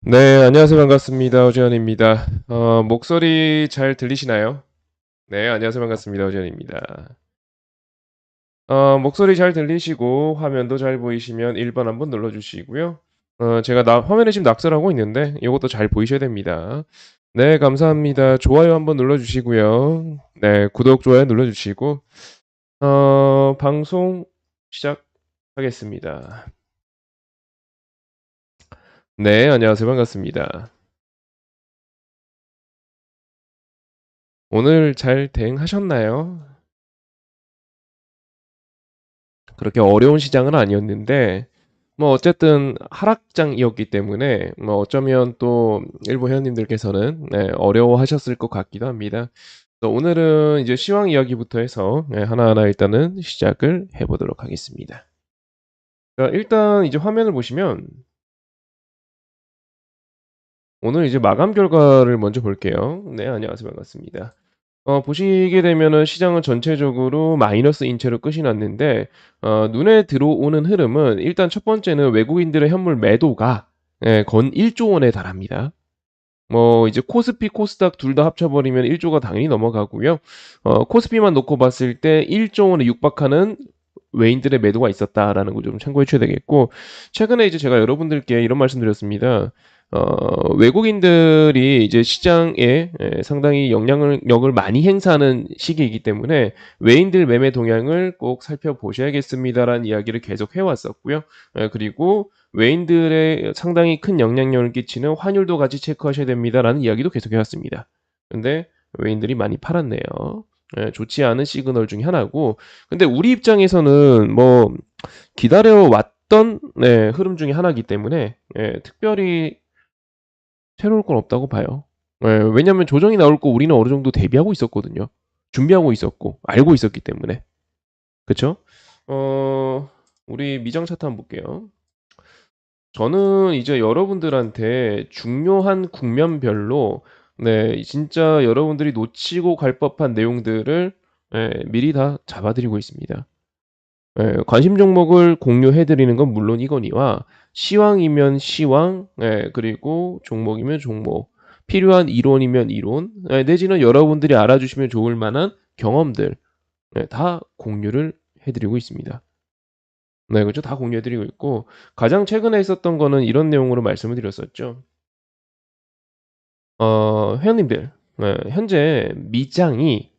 네, 안녕하세요. 반갑습니다. 오지환입니다. 목소리 잘 들리시나요? 네, 안녕하세요. 반갑습니다. 오지환입니다. 목소리 잘 들리시고 화면도 잘 보이시면 1번 한번 눌러주시고요. 제가 화면에 지금 낙서하고 있는데 이것도 잘 보이셔야 됩니다. 네, 감사합니다. 좋아요 한번 눌러주시고요. 네, 구독, 좋아요 눌러주시고, 방송 시작하겠습니다. 네, 안녕하세요. 반갑습니다. 오늘 잘 대응하셨나요? 그렇게 어려운 시장은 아니었는데 뭐 어쨌든 하락장이었기 때문에 뭐 어쩌면 또 일부 회원님들께서는 어려워하셨을 것 같기도 합니다. 오늘은 이제 시황 이야기부터 해서 하나하나 일단은 시작을 해 보도록 하겠습니다. 자, 일단 이제 화면을 보시면 오늘 이제 마감 결과를 먼저 볼게요. 네, 안녕하세요. 반갑습니다. 보시게 되면은 시장은 전체적으로 마이너스 인체로 끝이 났는데, 눈에 들어오는 흐름은 일단 첫 번째는 외국인들의 현물 매도가 건 1조 원에 달합니다. 뭐 이제 코스피, 코스닥 둘 다 합쳐 버리면 1 조가 당연히 넘어가고요. 코스피만 놓고 봤을 때 1조 원에 육박하는 외인들의 매도가 있었다라는 거 좀 참고해 줘야 되겠고, 최근에 이제 제가 여러분들께 이런 말씀드렸습니다. 외국인들이 이제 시장에 상당히 영향력을 많이 행사하는 시기이기 때문에 외인들 매매 동향을 꼭 살펴보셔야겠습니다라는 이야기를 계속 해왔었고요. 그리고 외인들의 상당히 큰 영향력을 끼치는 환율도 같이 체크하셔야 됩니다라는 이야기도 계속 해왔습니다. 근데 외인들이 많이 팔았네요. 좋지 않은 시그널 중에 하나고, 근데 우리 입장에서는 뭐 기다려 왔던 흐름 중에 하나이기 때문에 특별히 새로울 건 없다고 봐요. 왜냐하면 조정이 나올 거 우리는 어느 정도 대비하고 있었거든요. 준비하고 있었고 알고 있었기 때문에. 그쵸? 어 우리 미정 차트 한번 볼게요. 저는 이제 여러분들한테 중요한 국면별로 진짜 여러분들이 놓치고 갈 법한 내용들을 미리 다 잡아 드리고 있습니다. 관심 종목을 공유해 드리는 건 물론이거니와 시황이면 시황, 그리고 종목이면 종목, 필요한 이론이면 이론, 내지는 여러분들이 알아주시면 좋을 만한 경험들, 다 공유를 해 드리고 있습니다. 네, 그죠. 다 공유해 드리고 있고, 가장 최근에 있었던 거는 이런 내용으로 말씀을 드렸었죠. 회원님들, 현재 미장이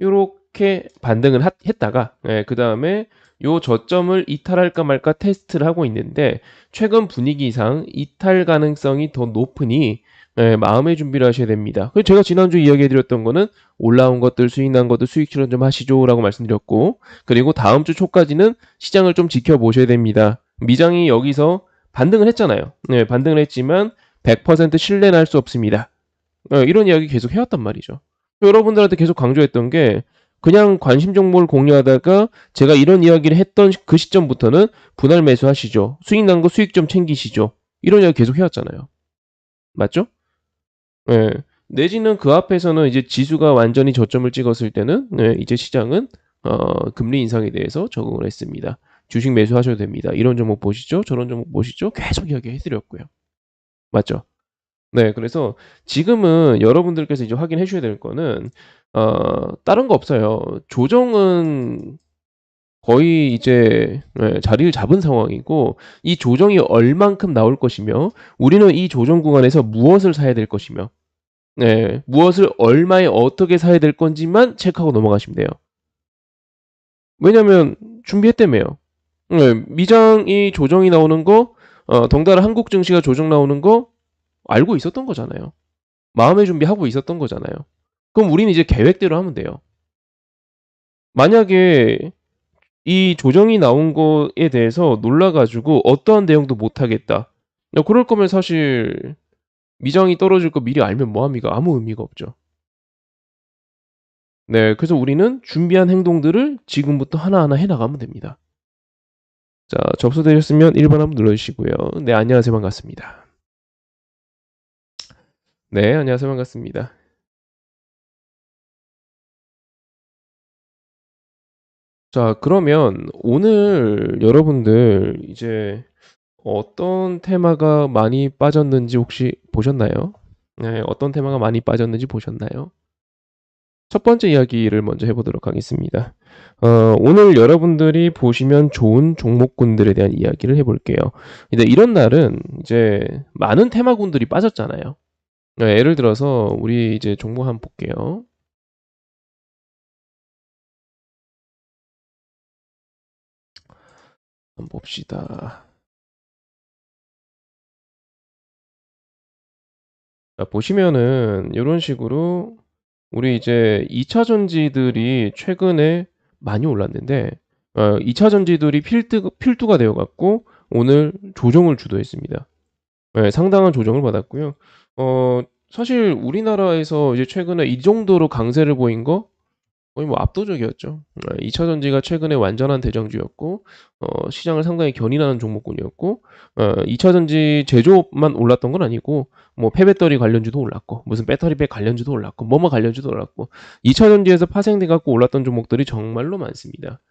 요렇게 반등을 했다가 그다음에 요 저점을 이탈할까 말까 테스트를 하고 있는데, 최근 분위기상 이탈 가능성이 더 높으니 마음의 준비를 하셔야 됩니다. 그래서 제가 지난주에 이야기해 드렸던 거는 올라온 것들, 수익 난 것들 수익 실현 좀 하시죠라고 말씀드렸고, 그리고 다음 주 초까지는 시장을 좀 지켜보셔야 됩니다. 미장이 여기서 반등을 했잖아요. 네, 반등을 했지만 100% 신뢰는 할 수 없습니다. 이런 이야기 계속 해왔단 말이죠. 여러분들한테 계속 강조했던 게, 그냥 관심 종목을 공유하다가 제가 이런 이야기를 했던 그 시점부터는 분할 매수하시죠. 수익 난 거 수익 좀 챙기시죠. 이런 이야기 계속 해왔잖아요. 맞죠? 예. 내지는 그 앞에서는 이제 지수가 완전히 저점을 찍었을 때는 이제 시장은 금리 인상에 대해서 적응을 했습니다. 주식 매수하셔도 됩니다. 이런 종목 보시죠. 저런 종목 보시죠. 계속 이야기해 드렸고요. 맞죠? 네. 그래서 지금은 여러분들께서 이제 확인해 주셔야 될 거는 다른 거 없어요. 조정은 거의 이제 자리를 잡은 상황이고, 이 조정이 얼만큼 나올 것이며 우리는 이 조정 구간에서 무엇을 사야 될 것이며 무엇을 얼마에 어떻게 사야 될 건지만 체크하고 넘어가시면 돼요. 왜냐면 준비했다며요. 미장이 조정이 나오는 거, 덩달아 한국 증시가 조정 나오는 거 알고 있었던 거잖아요. 마음의 준비하고 있었던 거잖아요. 그럼 우리는 이제 계획대로 하면 돼요. 만약에 이 조정이 나온 거에 대해서 놀라 가지고 어떠한 대응도 못 하겠다. 그럴 거면 사실 미장이 떨어질 거 미리 알면 뭐 합니까? 아무 의미가 없죠. 네. 그래서 우리는 준비한 행동들을 지금부터 하나하나 해 나가면 됩니다. 자, 접수되셨으면 1번 한번 눌러 주시고요. 네, 안녕하세요. 반갑습니다. 네, 안녕하세요. 반갑습니다. 자, 그러면 오늘 여러분들 이제 어떤 테마가 많이 빠졌는지 혹시 보셨나요? 네, 어떤 테마가 많이 빠졌는지 보셨나요? 첫 번째 이야기를 먼저 해보도록 하겠습니다. 오늘 여러분들이 보시면 좋은 종목군들에 대한 이야기를 해볼게요. 근데 이런 날은 이제 많은 테마군들이 빠졌잖아요. 예를 들어서 우리 이제 종목 한번 볼게요. 한번 봅시다. 자, 보시면은 이런 식으로 우리 이제 2차 전지들이 최근에 많이 올랐는데 2차 전지들이 필두가 되어 갖고 오늘 조정을 주도했습니다. 네, 상당한 조정을 받았고요. 사실 우리나라에서 이제 최근에 이 정도로 강세를 보인 거 거의 뭐 압도적이었죠. 2차 전지가 최근에 완전한 대장주였고 시장을 상당히 견인하는 종목군이었고 2차 전지 제조업만 올랐던 건 아니고 뭐 폐배터리 관련주도 올랐고 무슨 배터리백 관련주도 올랐고 뭐뭐 관련주도 올랐고 2차 전지에서 파생돼 갖고 올랐던 종목들이 정말로 많습니다.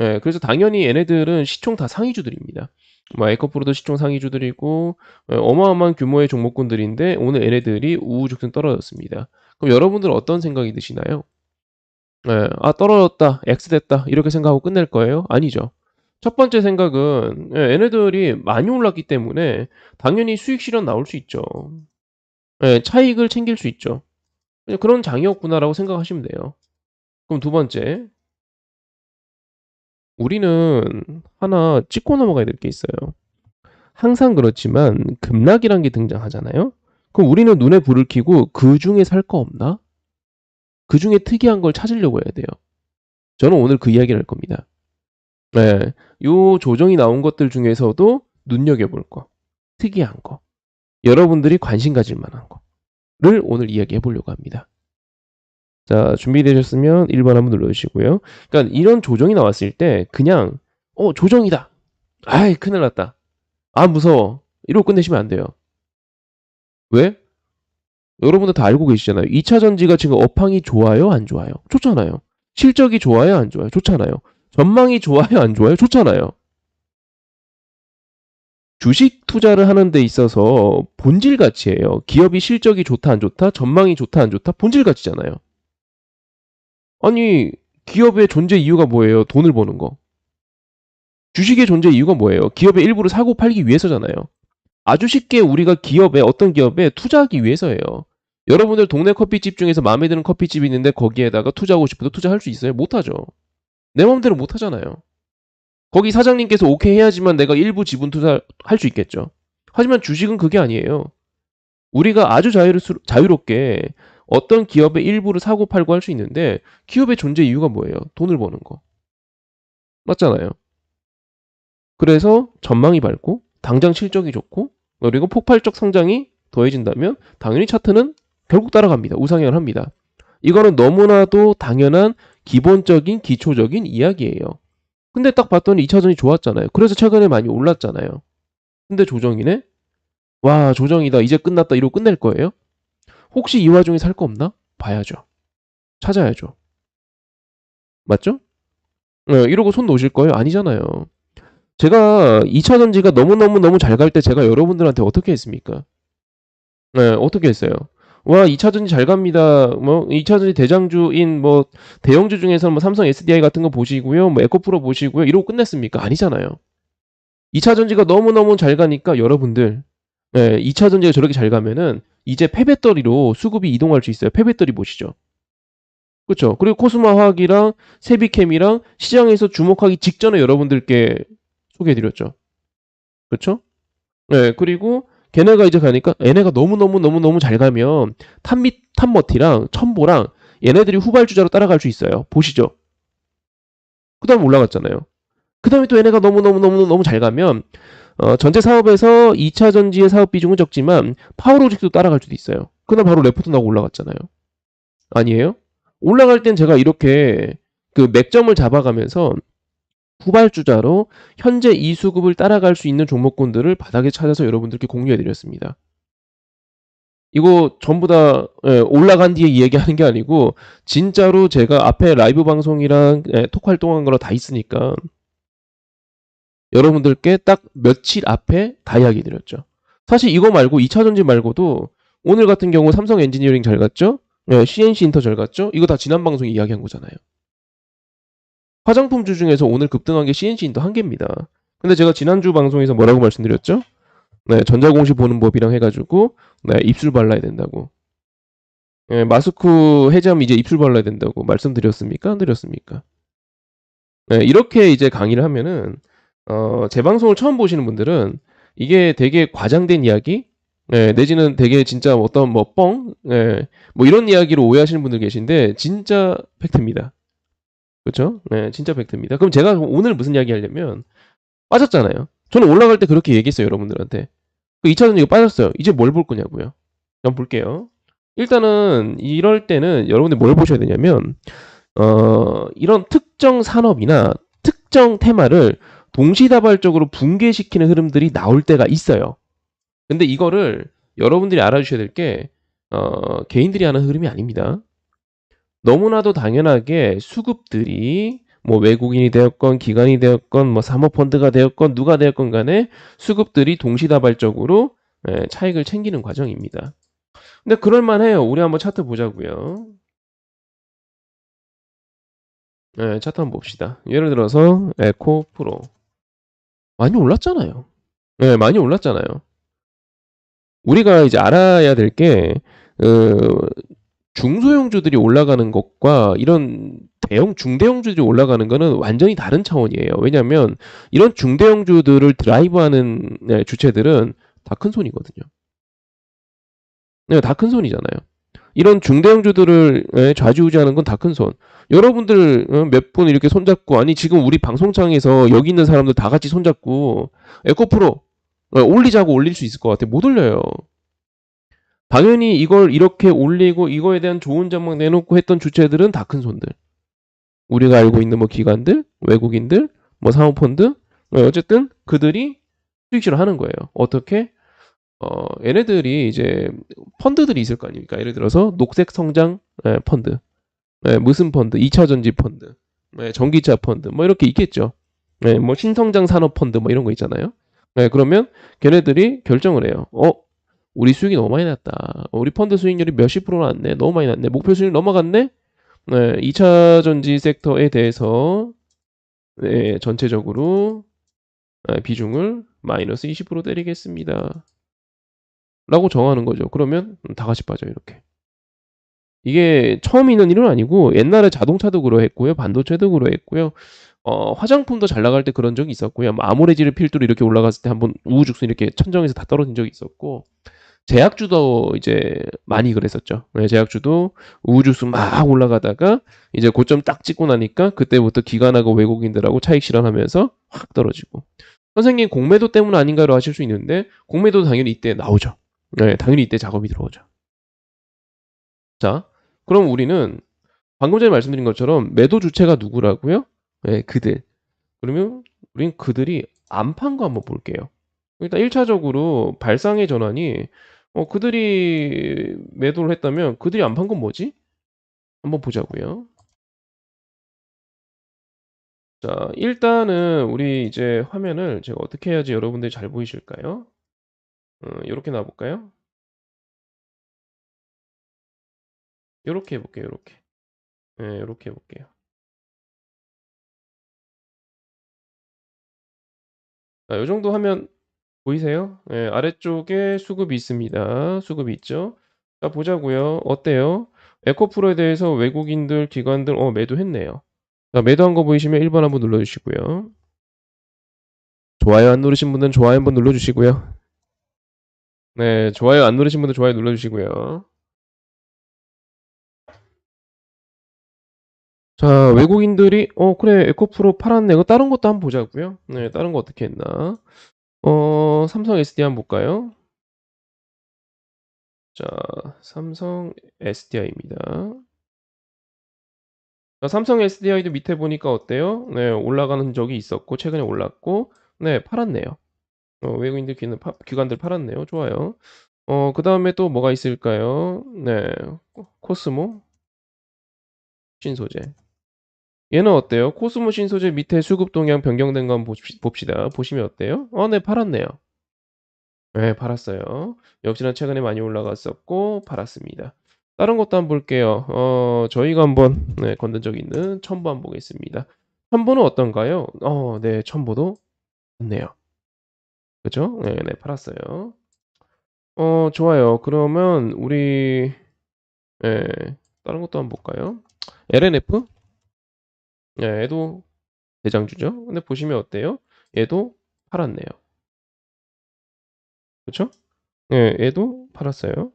예, 그래서 당연히 얘네들은 시총 다 상위주들입니다. 뭐 에코프로도 시총 상위주들이고 어마어마한 규모의 종목군들인데 오늘 얘네들이 우후죽순 떨어졌습니다. 그럼 여러분들은 어떤 생각이 드시나요? 예, 아, 떨어졌다, X 됐다, 이렇게 생각하고 끝낼 거예요? 아니죠. 첫 번째 생각은, 얘네들이 많이 올랐기 때문에 당연히 수익 실현 나올 수 있죠. 예, 차익을 챙길 수 있죠. 그냥 그런 장이었구나라고 생각하시면 돼요. 그럼 두 번째, 우리는 하나 짚고 넘어가야 될 게 있어요. 항상 그렇지만 급락이란 게 등장하잖아요? 그럼 우리는 눈에 불을 켜고 그 중에 살 거 없나? 그 중에 특이한 걸 찾으려고 해야 돼요. 저는 오늘 그 이야기를 할 겁니다. 네. 요 조정이 나온 것들 중에서도 눈여겨볼 거, 특이한 거, 여러분들이 관심 가질 만한 거를 오늘 이야기해 보려고 합니다. 자, 준비되셨으면 1번 한번 눌러주시고요. 그러니까 이런 조정이 나왔을 때 그냥 조정이다. 아이, 큰일 났다. 아, 무서워. 이러고 끝내시면 안 돼요. 왜? 여러분들 다 알고 계시잖아요. 2차 전지가 지금 업황이 좋아요, 안 좋아요? 좋잖아요. 실적이 좋아요, 안 좋아요? 좋잖아요. 전망이 좋아요, 안 좋아요? 좋잖아요. 주식 투자를 하는 데 있어서 본질 가치예요. 기업이 실적이 좋다 안 좋다, 전망이 좋다 안 좋다, 본질 가치잖아요. 아니, 기업의 존재 이유가 뭐예요? 돈을 버는 거. 주식의 존재 이유가 뭐예요? 기업의 일부를 사고 팔기 위해서잖아요. 아주 쉽게 우리가 기업에 어떤 기업에 투자하기 위해서예요. 여러분들 동네 커피집 중에서 마음에 드는 커피집이 있는데 거기에다가 투자하고 싶어도 투자할 수 있어요? 못하죠. 내 마음대로 못하잖아요. 거기 사장님께서 오케이 해야지만 내가 일부 지분 투자할 수 있겠죠. 하지만 주식은 그게 아니에요. 우리가 아주 자유롭게 어떤 기업의 일부를 사고 팔고 할 수 있는데 기업의 존재 이유가 뭐예요? 돈을 버는 거. 맞잖아요. 그래서 전망이 밝고 당장 실적이 좋고 그리고 폭발적 성장이 더해진다면 당연히 차트는 결국 따라갑니다. 우상향을 합니다. 이거는 너무나도 당연한 기본적인 기초적인 이야기예요. 근데 딱 봤더니 2차전이 좋았잖아요. 그래서 최근에 많이 올랐잖아요. 근데 조정이네? 와, 조정이다. 이제 끝났다. 이러고 끝낼 거예요? 혹시 이 와중에 살 거 없나? 봐야죠. 찾아야죠. 맞죠? 이러고 손 놓으실 거예요? 아니잖아요. 제가 2차 전지가 너무너무너무 잘 갈 때 제가 여러분들한테 어떻게 했습니까? 어떻게 했어요? 와, 2차 전지 잘 갑니다. 뭐 2차 전지 대장주인 뭐 대형주 중에서 뭐 삼성 SDI 같은 거 보시고요. 뭐 에코프로 보시고요. 이러고 끝냈습니까? 아니잖아요. 2차 전지가 너무너무 잘 가니까 여러분들 2차 전지가 저렇게 잘 가면은 이제 폐배터리로 수급이 이동할 수 있어요. 폐배터리 보시죠. 그렇죠. 그리고 코스모 화학이랑 세비캠이랑 시장에서 주목하기 직전에 여러분들께 소개해드렸죠. 그렇죠? 네, 그리고 걔네가 이제 가니까 얘네가 너무너무 잘 가면 탑머티랑 첨보랑 얘네들이 후발주자로 따라갈 수 있어요. 보시죠. 그 다음 올라갔잖아요. 그 다음에 또 얘네가 너무 잘 가면 전체 사업에서 2차 전지의 사업 비중은 적지만 파워로직도 따라갈 수도 있어요. 그다음 바로 레포트 나오고 올라갔잖아요. 아니에요? 올라갈 땐 제가 이렇게 그 맥점을 잡아가면서 후발주자로 현재 이 수급을 따라갈 수 있는 종목군들을 바닥에 찾아서 여러분들께 공유해드렸습니다. 이거 전부 다 올라간 뒤에 이야기하는 게 아니고 진짜로 제가 앞에 라이브 방송이랑 톡 활동한 거랑 다 있으니까 여러분들께 딱 며칠 앞에 다 이야기 드렸죠. 사실 이거 말고 2차 전지 말고도 오늘 같은 경우 삼성 엔지니어링 잘 갔죠? 네, CNC 인터 잘 갔죠? 이거 다 지난 방송에 이야기한 거잖아요. 화장품주 중에서 오늘 급등한 게 CNC 인터 한 개입니다. 근데 제가 지난주 방송에서 뭐라고 말씀드렸죠? 네, 전자공시 보는 법이랑 해가지고 네, 입술 발라야 된다고. 네, 마스크 해제하면 이제 입술 발라야 된다고 말씀드렸습니까? 안 드렸습니까? 네, 이렇게 이제 강의를 하면은 제 방송을 처음 보시는 분들은 이게 되게 과장된 이야기, 내지는 되게 진짜 어떤 뭐 뻥, 뭐 이런 이야기로 오해하시는 분들 계신데 진짜 팩트입니다. 그렇죠? 네, 진짜 팩트입니다. 그럼 제가 오늘 무슨 이야기 하려면 빠졌잖아요. 저는 올라갈 때 그렇게 얘기했어요, 여러분들한테. 그 2차전 이거 빠졌어요. 이제 뭘 볼 거냐고요. 한번 볼게요. 일단은 이럴 때는 여러분들 뭘 보셔야 되냐면 이런 특정 산업이나 특정 테마를 동시다발적으로 붕괴시키는 흐름들이 나올 때가 있어요. 근데 이거를 여러분들이 알아주셔야 될 게 개인들이 하는 흐름이 아닙니다. 너무나도 당연하게 수급들이 뭐 외국인이 되었건 기관이 되었건 뭐 사모펀드가 되었건 누가 되었건 간에 수급들이 동시다발적으로 차익을 챙기는 과정입니다. 근데 그럴만해요. 우리 한번 차트 보자고요. 차트 한번 봅시다. 예를 들어서 에코 프로 많이 올랐잖아요. 네, 많이 올랐잖아요. 우리가 이제 알아야 될 게 중소형주들이 올라가는 것과 이런 중대형주들이 올라가는 거는 완전히 다른 차원이에요. 왜냐하면 이런 중대형주들을 드라이브하는 주체들은 다 큰 손이거든요. 네, 다 큰 손이잖아요. 이런 중대형주들을 좌지우지하는 건 다 큰 손. 여러분들 몇 분 이렇게 손잡고 아니 지금 우리 방송창에서 여기 있는 사람들 다 같이 손잡고 에코프로 올리자고 올릴 수 있을 것 같아요. 못 올려요. 당연히 이걸 이렇게 올리고 이거에 대한 좋은 전망 내놓고 했던 주체들은 다 큰 손들. 우리가 알고 있는 뭐 기관들, 외국인들, 뭐 사모펀드, 어쨌든 그들이 수익실을 하는 거예요. 어떻게? 얘네들이 이제 펀드들이 있을 거 아닙니까? 예를 들어서 녹색 성장 펀드, 무슨 펀드, 2차 전지 펀드, 전기차 펀드, 뭐 이렇게 있겠죠. 뭐 신성장 산업 펀드 뭐 이런 거 있잖아요. 그러면 걔네들이 결정을 해요. 우리 수익이 너무 많이 났다. 우리 펀드 수익률이 몇십 프로 났네. 너무 많이 났네. 목표 수익 넘어갔네. 2차 전지 섹터에 대해서 전체적으로 비중을 마이너스 20% 때리겠습니다. 라고 정하는 거죠. 그러면 다 같이 빠져요. 이렇게. 이게 처음 있는 일은 아니고 옛날에 자동차도 그러했고요. 반도체도 그러했고요. 화장품도 잘 나갈 때 그런 적이 있었고요. 아모레지를 필두로 이렇게 올라갔을 때 한번 우후죽순 이렇게 천정에서 다 떨어진 적이 있었고 제약주도 이제 많이 그랬었죠. 제약주도 우후죽순 막 올라가다가 이제 고점 딱 찍고 나니까 그때부터 기관하고 외국인들하고 차익 실현하면서 확 떨어지고. 선생님 공매도 때문 아닌가로 하실 수 있는데 공매도 당연히 이때 나오죠. 당연히 이때 작업이 들어오죠. 자, 그럼 우리는 방금 전에 말씀드린 것처럼 매도 주체가 누구라고요? 그들. 그러면 우린 그들이 안 판 거 한번 볼게요. 일단 1차적으로 발상의 전환이 그들이 매도를 했다면 그들이 안 판 건 뭐지? 한번 보자고요. 자, 일단은 우리 이제 화면을 제가 어떻게 해야지 여러분들이 잘 보이실까요? 이렇게 놔볼까요? 이렇게 해볼게요. 이렇게. 이렇게 해볼게요. 자, 이 정도 하면 보이세요? 아래쪽에 수급이 있습니다. 수급이 있죠? 자, 보자고요. 어때요? 에코프로에 대해서 외국인들, 기관들 매도했네요. 자, 매도한 거 보이시면 1번 한번 눌러주시고요. 좋아요 안 누르신 분들은 좋아요 한번 눌러주시고요. 네, 좋아요 안 누르신 분들 좋아요 눌러주시고요. 자, 외국인들이 그래 에코프로 팔았네. 이거 다른 것도 한번 보자고요. 네, 다른 거 어떻게 했나? 삼성 SD 한번 볼까요? 자, 삼성 SDI입니다. 자, 삼성 SDI도 밑에 보니까 어때요? 네, 올라가는 적이 있었고 최근에 올랐고 네, 팔았네요. 외국인들 기관들 팔았네요. 좋아요. 그다음에 또 뭐가 있을까요? 네, 코스모 신소재. 얘는 어때요? 코스모 신소재 밑에 수급 동향 변경된 거 한번 봅시다. 보시면 어때요? 네, 팔았네요. 네, 팔았어요. 역시나 최근에 많이 올라갔었고 팔았습니다. 다른 것도 한번 볼게요. 저희가 한번 네, 건든 적 있는 첨보 한번 보겠습니다. 첨보는 어떤가요? 네, 첨보도 좋네요. 그죠? 네, 네, 팔았어요. 좋아요. 그러면 우리 예, 다른 것도 한번 볼까요? LNF? 예, 얘도 대장주죠. 근데 보시면 어때요? 얘도 팔았네요. 그쵸? 예, 얘도 팔았어요.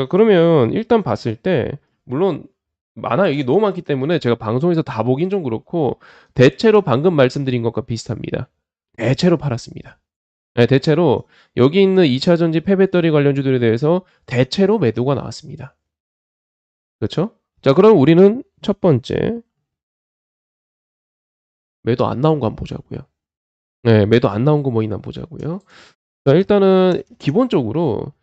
그러면 일단 봤을 때 물론 많아요. 이게 너무 많기 때문에 제가 방송에서 다 보긴 좀 그렇고 대체로 방금 말씀드린 것과 비슷합니다. 대체로 팔았습니다. 예, 대체로 여기 있는 2차 전지 폐배터리 관련주들에 대해서 대체로 매도가 나왔습니다. 그쵸? 자, 그럼 우리는 첫 번째 매도 안 나온 거 한번 보자고요. 네, 매도 안 나온 거 뭐 있나 보자고요. 자, 일단은 기본적으로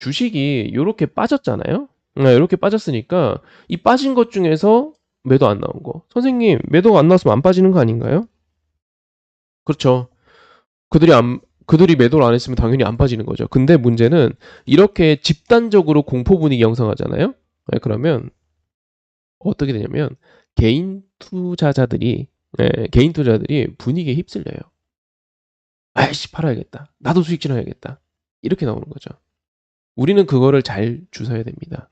주식이 요렇게 빠졌잖아요. 네, 요렇게 빠졌으니까 이 빠진 것 중에서 매도 안 나온 거. 선생님, 매도가 안 나왔으면 안 빠지는 거 아닌가요? 그렇죠. 그들이 매도를 안 했으면 당연히 안 빠지는 거죠. 근데 문제는 이렇게 집단적으로 공포 분위기 형성하잖아요. 네, 그러면 어떻게 되냐면 개인 투자들이 분위기에 휩쓸려요. 아이씨, 팔아야겠다. 나도 수익 실어야겠다. 이렇게 나오는 거죠. 우리는 그거를 잘 주사해야 됩니다.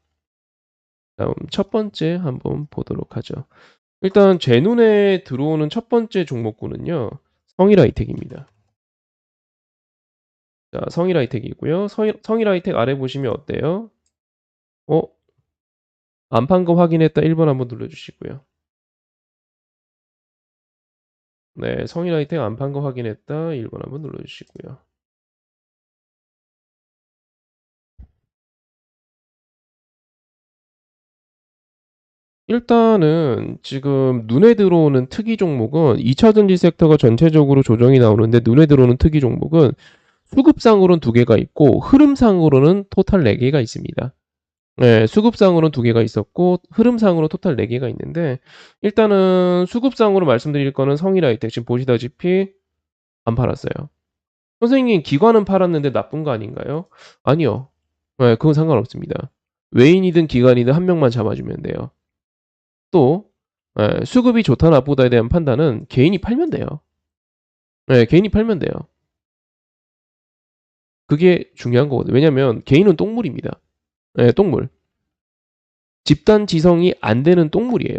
다음 첫 번째 한번 보도록 하죠. 일단 제 눈에 들어오는 첫 번째 종목군은요. 성일하이텍입니다. 자, 성일하이텍이고요. 성일하이텍 아래 보시면 어때요? 어? 안 판 거 확인했다 1번 한번 눌러주시고요. 네, 성일하이텍 안 판 거 확인했다 1번 한번 눌러주시고요. 일단은 지금 눈에 들어오는 특이 종목은 2차 전지 섹터가 전체적으로 조정이 나오는데 눈에 들어오는 특이 종목은 수급상으로는 두 개가 있고 흐름상으로는 토탈 4개가 있습니다. 네, 수급상으로는 두 개가 있었고 흐름상으로 토탈 4개가 있는데 일단은 수급상으로 말씀드릴 거는 성일하이텍 지금 보시다시피 안 팔았어요. 선생님 기관은 팔았는데 나쁜 거 아닌가요? 아니요. 네, 그건 상관없습니다. 외인이든 기관이든 한 명만 잡아주면 돼요. 또 수급이 좋다 나쁘다에 대한 판단은 개인이 팔면 돼요. 네, 개인이 팔면 돼요. 그게 중요한 거거든요. 왜냐면 개인은 똥물입니다. 네, 똥물. 집단 지성이 안 되는 똥물이에요.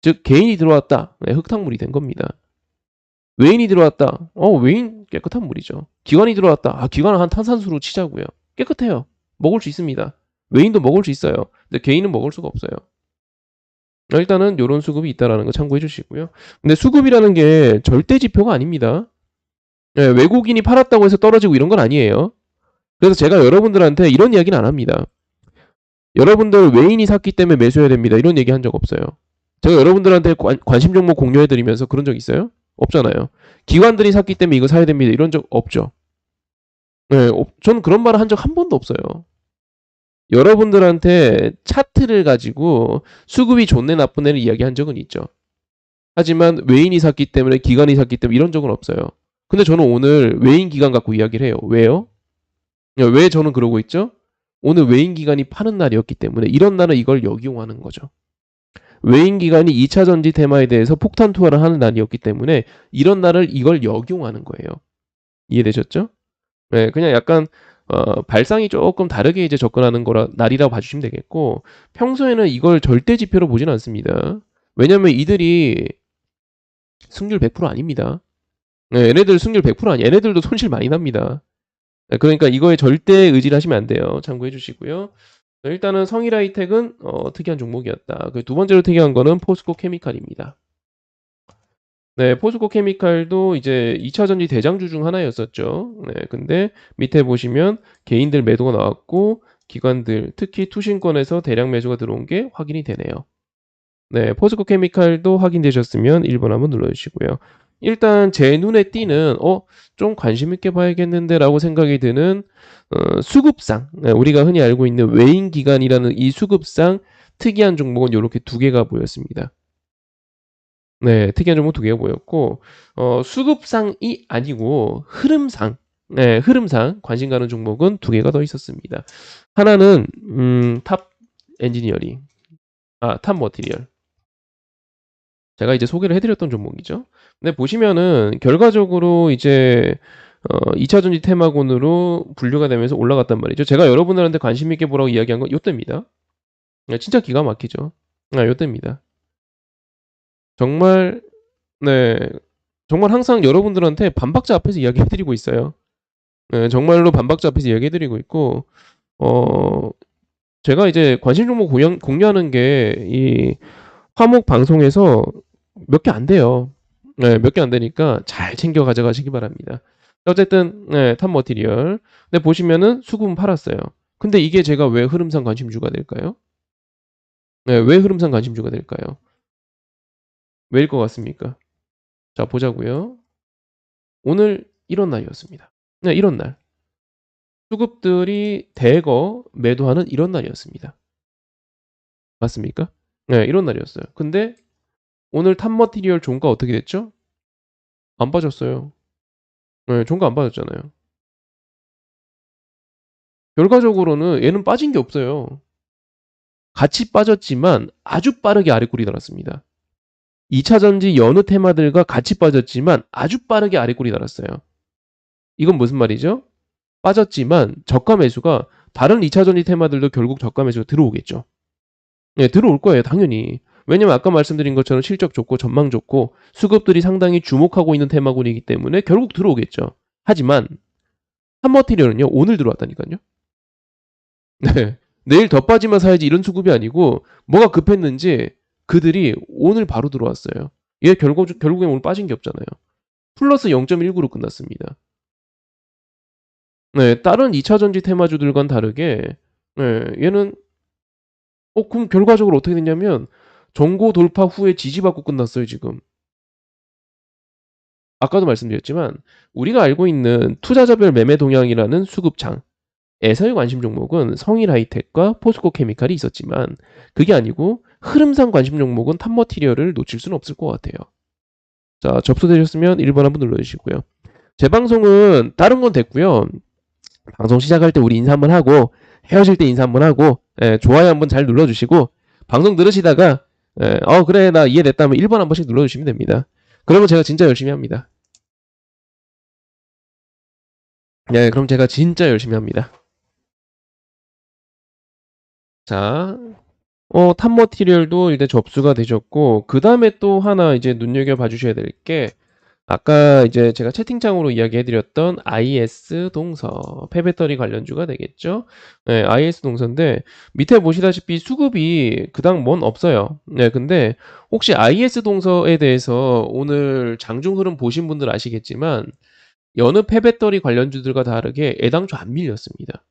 즉 개인이 들어왔다. 네, 흙탕물이 된 겁니다. 외인이 들어왔다. 외인 깨끗한 물이죠. 기관이 들어왔다. 기관은 한 탄산수로 치자고요. 깨끗해요. 먹을 수 있습니다. 외인도 먹을 수 있어요. 근데 개인은 먹을 수가 없어요. 일단은 요런 수급이 있다라는 거 참고해 주시고요. 근데 수급이라는 게 절대 지표가 아닙니다. 예, 외국인이 팔았다고 해서 떨어지고 이런 건 아니에요. 그래서 제가 여러분들한테 이런 이야기는 안 합니다. 여러분들 외인이 샀기 때문에 매수해야 됩니다. 이런 얘기 한 적 없어요. 제가 여러분들한테 관심 종목 공유해드리면서 그런 적 있어요? 없잖아요. 기관들이 샀기 때문에 이거 사야 됩니다. 이런 적 없죠. 네, 저는 그런 말을 한 적 한 번도 없어요. 여러분들한테 차트를 가지고 수급이 좋네 나쁘네를 이야기한 적은 있죠. 하지만 외인이 샀기 때문에 기관이 샀기 때문에 이런 적은 없어요. 근데 저는 오늘 외인 기관 갖고 이야기를 해요. 왜요? 왜 저는 그러고 있죠? 오늘 외인 기관이 파는 날이었기 때문에 이런 날은 이걸 역이용하는 거죠. 외인 기관이 2차 전지 테마에 대해서 폭탄 투하를 하는 날이었기 때문에 이런 날을 이걸 역용하는 거예요. 이해되셨죠? 네, 그냥 약간 발상이 조금 다르게 이제 접근하는 거라 날이라고 봐주시면 되겠고 평소에는 이걸 절대 지표로 보진 않습니다. 왜냐면 이들이 승률 100% 아닙니다. 네, 얘네들 승률 100% 아니야. 얘네들도 손실 많이 납니다. 네, 그러니까 이거에 절대 의지를 하시면 안 돼요. 참고해 주시고요. 일단은 성일하이텍은 특이한 종목이었다. 그 두 번째로 특이한 거는 포스코 케미칼입니다. 네, 포스코 케미칼도 이제 2차 전지 대장주 중 하나였었죠. 네, 근데 밑에 보시면 개인들 매도가 나왔고 기관들, 특히 투신권에서 대량 매수가 들어온 게 확인이 되네요. 네, 포스코 케미칼도 확인되셨으면 1번 한번 눌러주시고요. 일단 제 눈에 띄는 좀 관심 있게 봐야겠는데 라고 생각이 드는 수급상 우리가 흔히 알고 있는 외인 기관이라는 이 수급상 특이한 종목은 이렇게 두 개가 보였습니다. 네. 특이한 종목 두 개가 보였고 수급상이 아니고 흐름상, 네, 흐름상 관심 가는 종목은 두 개가 더 있었습니다. 하나는 탑 엔지니어링, 탑 머티리얼. 제가 이제 소개를 해 드렸던 종목이죠. 근데 보시면은 결과적으로 이제 2차 전지 테마군으로 분류가 되면서 올라갔단 말이죠. 제가 여러분들한테 관심 있게 보라고 이야기한 건 요때입니다. 네, 진짜 기가 막히죠. 요때입니다. 정말, 네. 정말 항상 여러분들한테 반박자 앞에서 이야기해 드리고 있어요. 네, 정말로 반박자 앞에서 이야기해 드리고 있고 어 제가 이제 관심 종목 공유하는 게 이 화목 방송에서 몇 개 안 돼요. 네, 몇 개 안 되니까 잘 챙겨 가져가시기 바랍니다. 어쨌든 네, 탑 머티리얼. 근데 보시면은 수급은 팔았어요. 근데 이게 제가 왜 흐름상 관심주가 될까요? 네, 왜 흐름상 관심주가 될까요? 왜일 것 같습니까? 자, 보자고요. 오늘 이런 날이었습니다. 네, 이런 날. 수급들이 대거 매도하는 이런 날이었습니다. 맞습니까? 네, 이런 날이었어요. 근데 오늘 탑 머티리얼 종가 어떻게 됐죠? 안 빠졌어요. 네, 종가 안 빠졌잖아요. 결과적으로는 얘는 빠진 게 없어요. 같이 빠졌지만 아주 빠르게 아래 꼴이 달았습니다. 2차 전지 여느 테마들과 같이 빠졌지만 아주 빠르게 아래 꼴이 달았어요. 이건 무슨 말이죠? 빠졌지만 저가 매수가 다른 2차 전지 테마들도 결국 저가 매수가 들어오겠죠. 네, 들어올 거예요, 당연히. 왜냐면 아까 말씀드린 것처럼 실적 좋고 전망 좋고 수급들이 상당히 주목하고 있는 테마군이기 때문에 결국 들어오겠죠. 하지만 탑머티리얼은요, 오늘 들어왔다니까요. 네. 내일 더 빠지면 사야지 이런 수급이 아니고 뭐가 급했는지 그들이 오늘 바로 들어왔어요. 얘 결국엔 오늘 빠진 게 없잖아요. 플러스 0.19로 끝났습니다. 네, 다른 2차 전지 테마주들과는 다르게 얘는 그럼 결과적으로 어떻게 됐냐면 전고 돌파 후에 지지받고 끝났어요, 지금. 아까도 말씀드렸지만 우리가 알고 있는 투자자별 매매 동향이라는 수급창 에서의 관심 종목은 성일 하이텍과 포스코 케미칼이 있었지만 그게 아니고 흐름상 관심 종목은 탑머티리얼을 놓칠 수는 없을 것 같아요. 자, 접수되셨으면 1번 한번 눌러주시고요. 제 방송은 다른 건 됐고요. 방송 시작할 때 우리 인사 한번 하고 헤어질 때 인사 한번 하고 좋아요 한번 잘 눌러주시고 방송 들으시다가 그래 나 이해됐다면 1번 한 번씩 눌러주시면 됩니다. 그러면 제가 진짜 열심히 합니다. 네, 그럼 제가 진짜 열심히 합니다. 자, 탑 머티리얼도 이제 접수가 되셨고, 그 다음에 또 하나 이제 눈여겨봐 주셔야 될 게, 아까 이제 제가 채팅창으로 이야기해드렸던 IS 동서, 폐배터리 관련주가 되겠죠? 네, IS 동서인데, 밑에 보시다시피 수급이 그닥 뭔 없어요. 네, 근데 혹시 IS 동서에 대해서 오늘 장중 흐름 보신 분들 아시겠지만, 여느 폐배터리 관련주들과 다르게 애당초 안 밀렸습니다.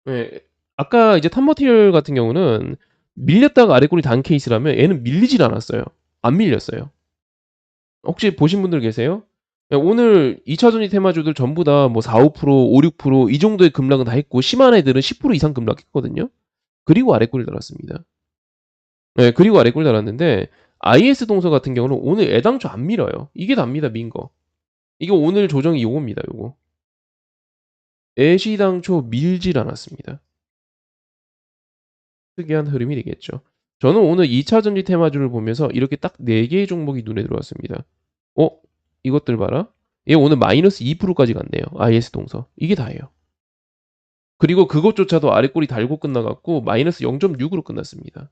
예. 아까 이제 탑 머티리얼 같은 경우는 밀렸다가 아래 꼴이 단 케이스라면 얘는 밀리질 않았어요. 안 밀렸어요. 혹시 보신 분들 계세요? 예, 오늘 2차 전지 테마주들 전부 다 뭐 4~5%, 5~6%이 정도의 급락은 다 했고 심한 애들은 10% 이상 급락했거든요. 그리고 아래 꼴이 달았습니다. 예, 그리고 아래 꼴 달았는데 IS 동서 같은 경우는 오늘 애당초 안 밀어요. 이게 답니다, 민 거. 이게 오늘 조정이 요겁니다, 요거. 애시당초 밀질 않았습니다. 특이한 흐름이 되겠죠. 저는 오늘 2차 전지 테마주를 보면서 이렇게 딱 4개의 종목이 눈에 들어왔습니다. 어? 이것들 봐라. 얘 오늘 마이너스 2%까지 갔네요. IS 동서. 이게 다예요. 그리고 그것조차도 아래 꼬리 달고 끝나갖고 마이너스 0.6으로 끝났습니다.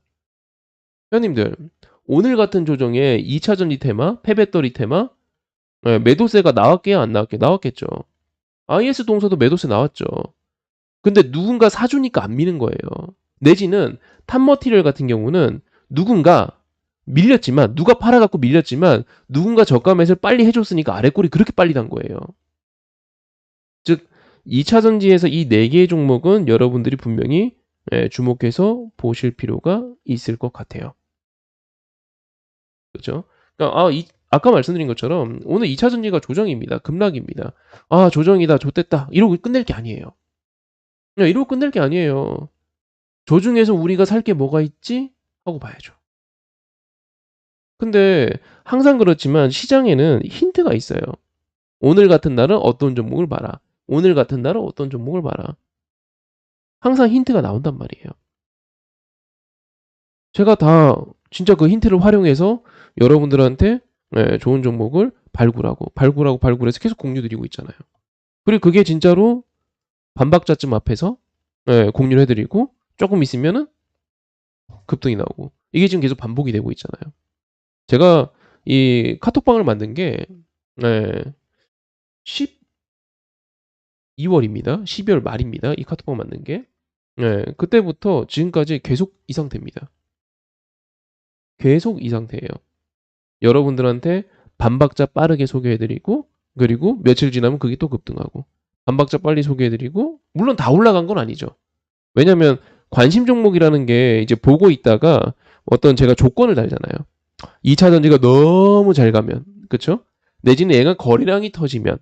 회원님들, 오늘 같은 조정에 2차 전지 테마, 폐배터리 테마, 매도세가 나왔게요, 안 나왔게? 나왔겠죠. IS 동서도 매도세 나왔죠. 근데 누군가 사주니까 안 미는 거예요. 내지는 탑 머티리얼 같은 경우는 누군가 밀렸지만 누가 팔아갖고 밀렸지만 누군가 저가 매수를 빨리 해줬으니까 아래 꼴이 그렇게 빨리 단 거예요. 즉 2차 전지에서 이 4개의 종목은 여러분들이 분명히 주목해서 보실 필요가 있을 것 같아요. 그렇죠? 그러니까 아까 말씀드린 것처럼 오늘 2차 전지가 조정입니다. 급락입니다. 조정이다, 좋댔다 이러고 끝낼 게 아니에요. 이러고 끝낼 게 아니에요. 저 중에서 우리가 살 게 뭐가 있지? 하고 봐야죠. 근데 항상 그렇지만 시장에는 힌트가 있어요. 오늘 같은 날은 어떤 종목을 봐라. 오늘 같은 날은 어떤 종목을 봐라. 항상 힌트가 나온단 말이에요. 제가 다 진짜 그 힌트를 활용해서 여러분들한테 좋은 종목을 발굴해서 계속 공유 드리고 있잖아요. 그리고 그게 진짜로 반박자쯤 앞에서 공유를 해드리고 조금 있으면은 급등이 나오고 이게 지금 계속 반복이 되고 있잖아요. 제가 이 카톡방을 만든 게 12월입니다. 12월 말입니다. 이 카톡방 만든 게. 그때부터 지금까지 계속 이 상태입니다. 계속 이 상태예요. 여러분들한테 반박자 빠르게 소개해드리고 그리고 며칠 지나면 그게 또 급등하고 반박자 빨리 소개해드리고 물론 다 올라간 건 아니죠. 왜냐면 관심 종목이라는 게 이제 보고 있다가 어떤 제가 조건을 달잖아요. 2차 전지가 너무 잘 가면 그쵸? 내지는 얘가 거래량이 터지면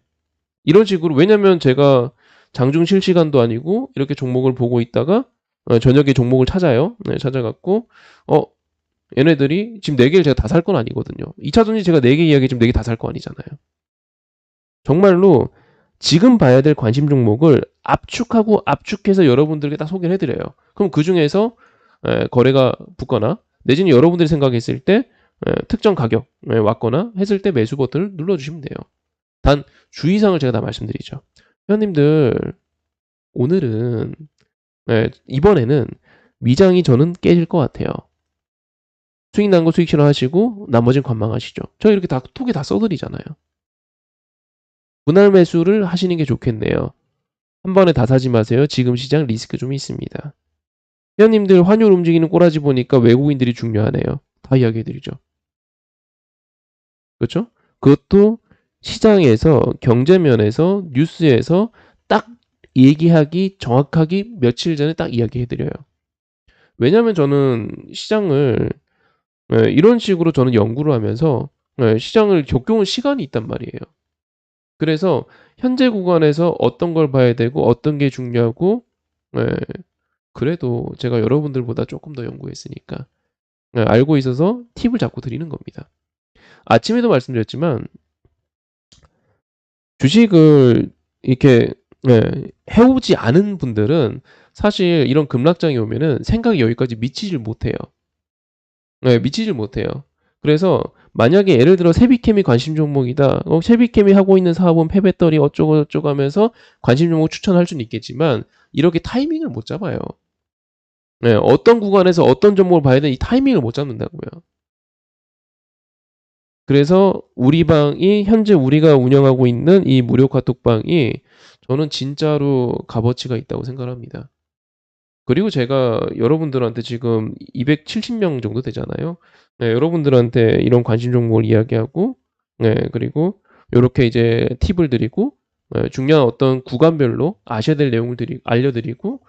이런 식으로 왜냐면 제가 장중 실시간도 아니고 이렇게 종목을 보고 있다가 저녁에 종목을 찾아요. 찾아갖고 얘네들이 지금 4개를 제가 다 살 건 아니거든요. 2차 전지 제가 4개 이야기 지금 4개 다 살 거 아니잖아요. 정말로 지금 봐야 될 관심 종목을 압축하고 압축해서 여러분들에게 딱 소개를 해드려요. 그럼 그 중에서 거래가 붙거나 내지는 여러분들이 생각했을 때 특정 가격 왔거나 했을 때 매수 버튼을 눌러주시면 돼요. 단 주의사항을 제가 다 말씀드리죠. 회원님들 오늘은 이번에는 미장이 저는 깨질 것 같아요. 수익 난 거 수익 실현하시고 나머지는 관망하시죠. 저 이렇게 다 톡에 다 써드리잖아요. 분할 매수를 하시는 게 좋겠네요. 한 번에 다 사지 마세요. 지금 시장 리스크 좀 있습니다. 회원님들 환율 움직이는 꼬라지 보니까 외국인들이 중요하네요. 다 이야기해드리죠. 그렇죠? 그것도 시장에서 경제면에서 뉴스에서 딱 얘기하기 정확하게 며칠 전에 딱 이야기해드려요. 왜냐하면 저는 시장을 이런 식으로 저는 연구를 하면서 시장을 겪어온 시간이 있단 말이에요. 그래서 현재 구간에서 어떤 걸 봐야 되고 어떤 게 중요하고 예, 그래도 제가 여러분들보다 조금 더 연구했으니까 알고 있어서 팁을 자꾸 드리는 겁니다. 아침에도 말씀드렸지만 주식을 이렇게 해오지 않은 분들은 사실 이런 급락장이 오면은 생각이 여기까지 미치질 못해요. 미치질 못해요. 그래서 만약에 예를 들어 세비캠이 관심 종목이다. 세비캠이 하고 있는 사업은 폐배터리 어쩌고 저쩌고 하면서 관심 종목 추천할 수는 있겠지만 이렇게 타이밍을 못 잡아요. 어떤 구간에서 어떤 종목을 봐야 되는 이 타이밍을 못 잡는다고요. 그래서 우리 방이 현재 우리가 운영하고 있는 이 무료 카톡방이 저는 진짜로 값어치가 있다고 생각합니다. 그리고 제가 여러분들한테 지금 270명 정도 되잖아요. 여러분들한테 이런 관심 종목을 이야기하고, 그리고 이렇게 이제 팁을 드리고, 중요한 어떤 구간별로 아셔야 될 내용을 알려드리고,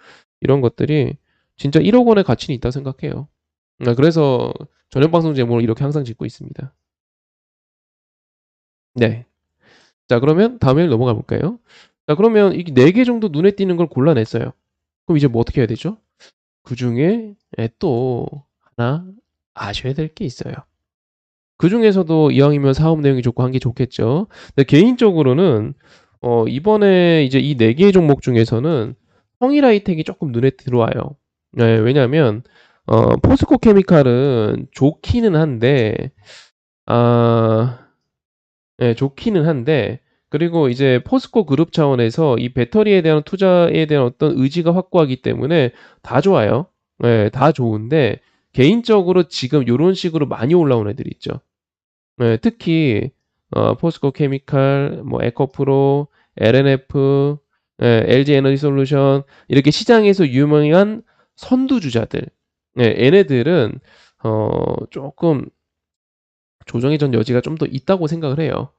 이런 것들이 진짜 1억 원의 가치는 있다고 생각해요. 그래서 저녁 방송 제목을 이렇게 항상 짓고 있습니다. 네. 자, 그러면 다음 일 넘어가 볼까요? 자, 그러면 이 4개 정도 눈에 띄는 걸 골라냈어요. 그럼 이제 뭐 어떻게 해야 되죠? 그 중에 또 하나 아셔야 될 게 있어요. 그 중에서도 이왕이면 사업 내용이 좋고 한 게 좋겠죠. 근데 개인적으로는 이번에 이제 이 4개의 종목 중에서는 성일하이텍이 조금 눈에 들어와요. 왜냐하면 포스코 케미칼은 좋기는 한데 좋기는 한데 그리고 이제 포스코 그룹 차원에서 이 배터리에 대한 투자에 대한 어떤 의지가 확고하기 때문에 다 좋아요. 다 좋은데 개인적으로 지금 요런 식으로 많이 올라온 애들이 있죠. 특히 포스코 케미칼, 뭐 에코프로, LNF, LG 에너지 솔루션 이렇게 시장에서 유명한 선두주자들. 얘네들은 조금 조정의 전 여지가 좀 더 있다고 생각을 해요.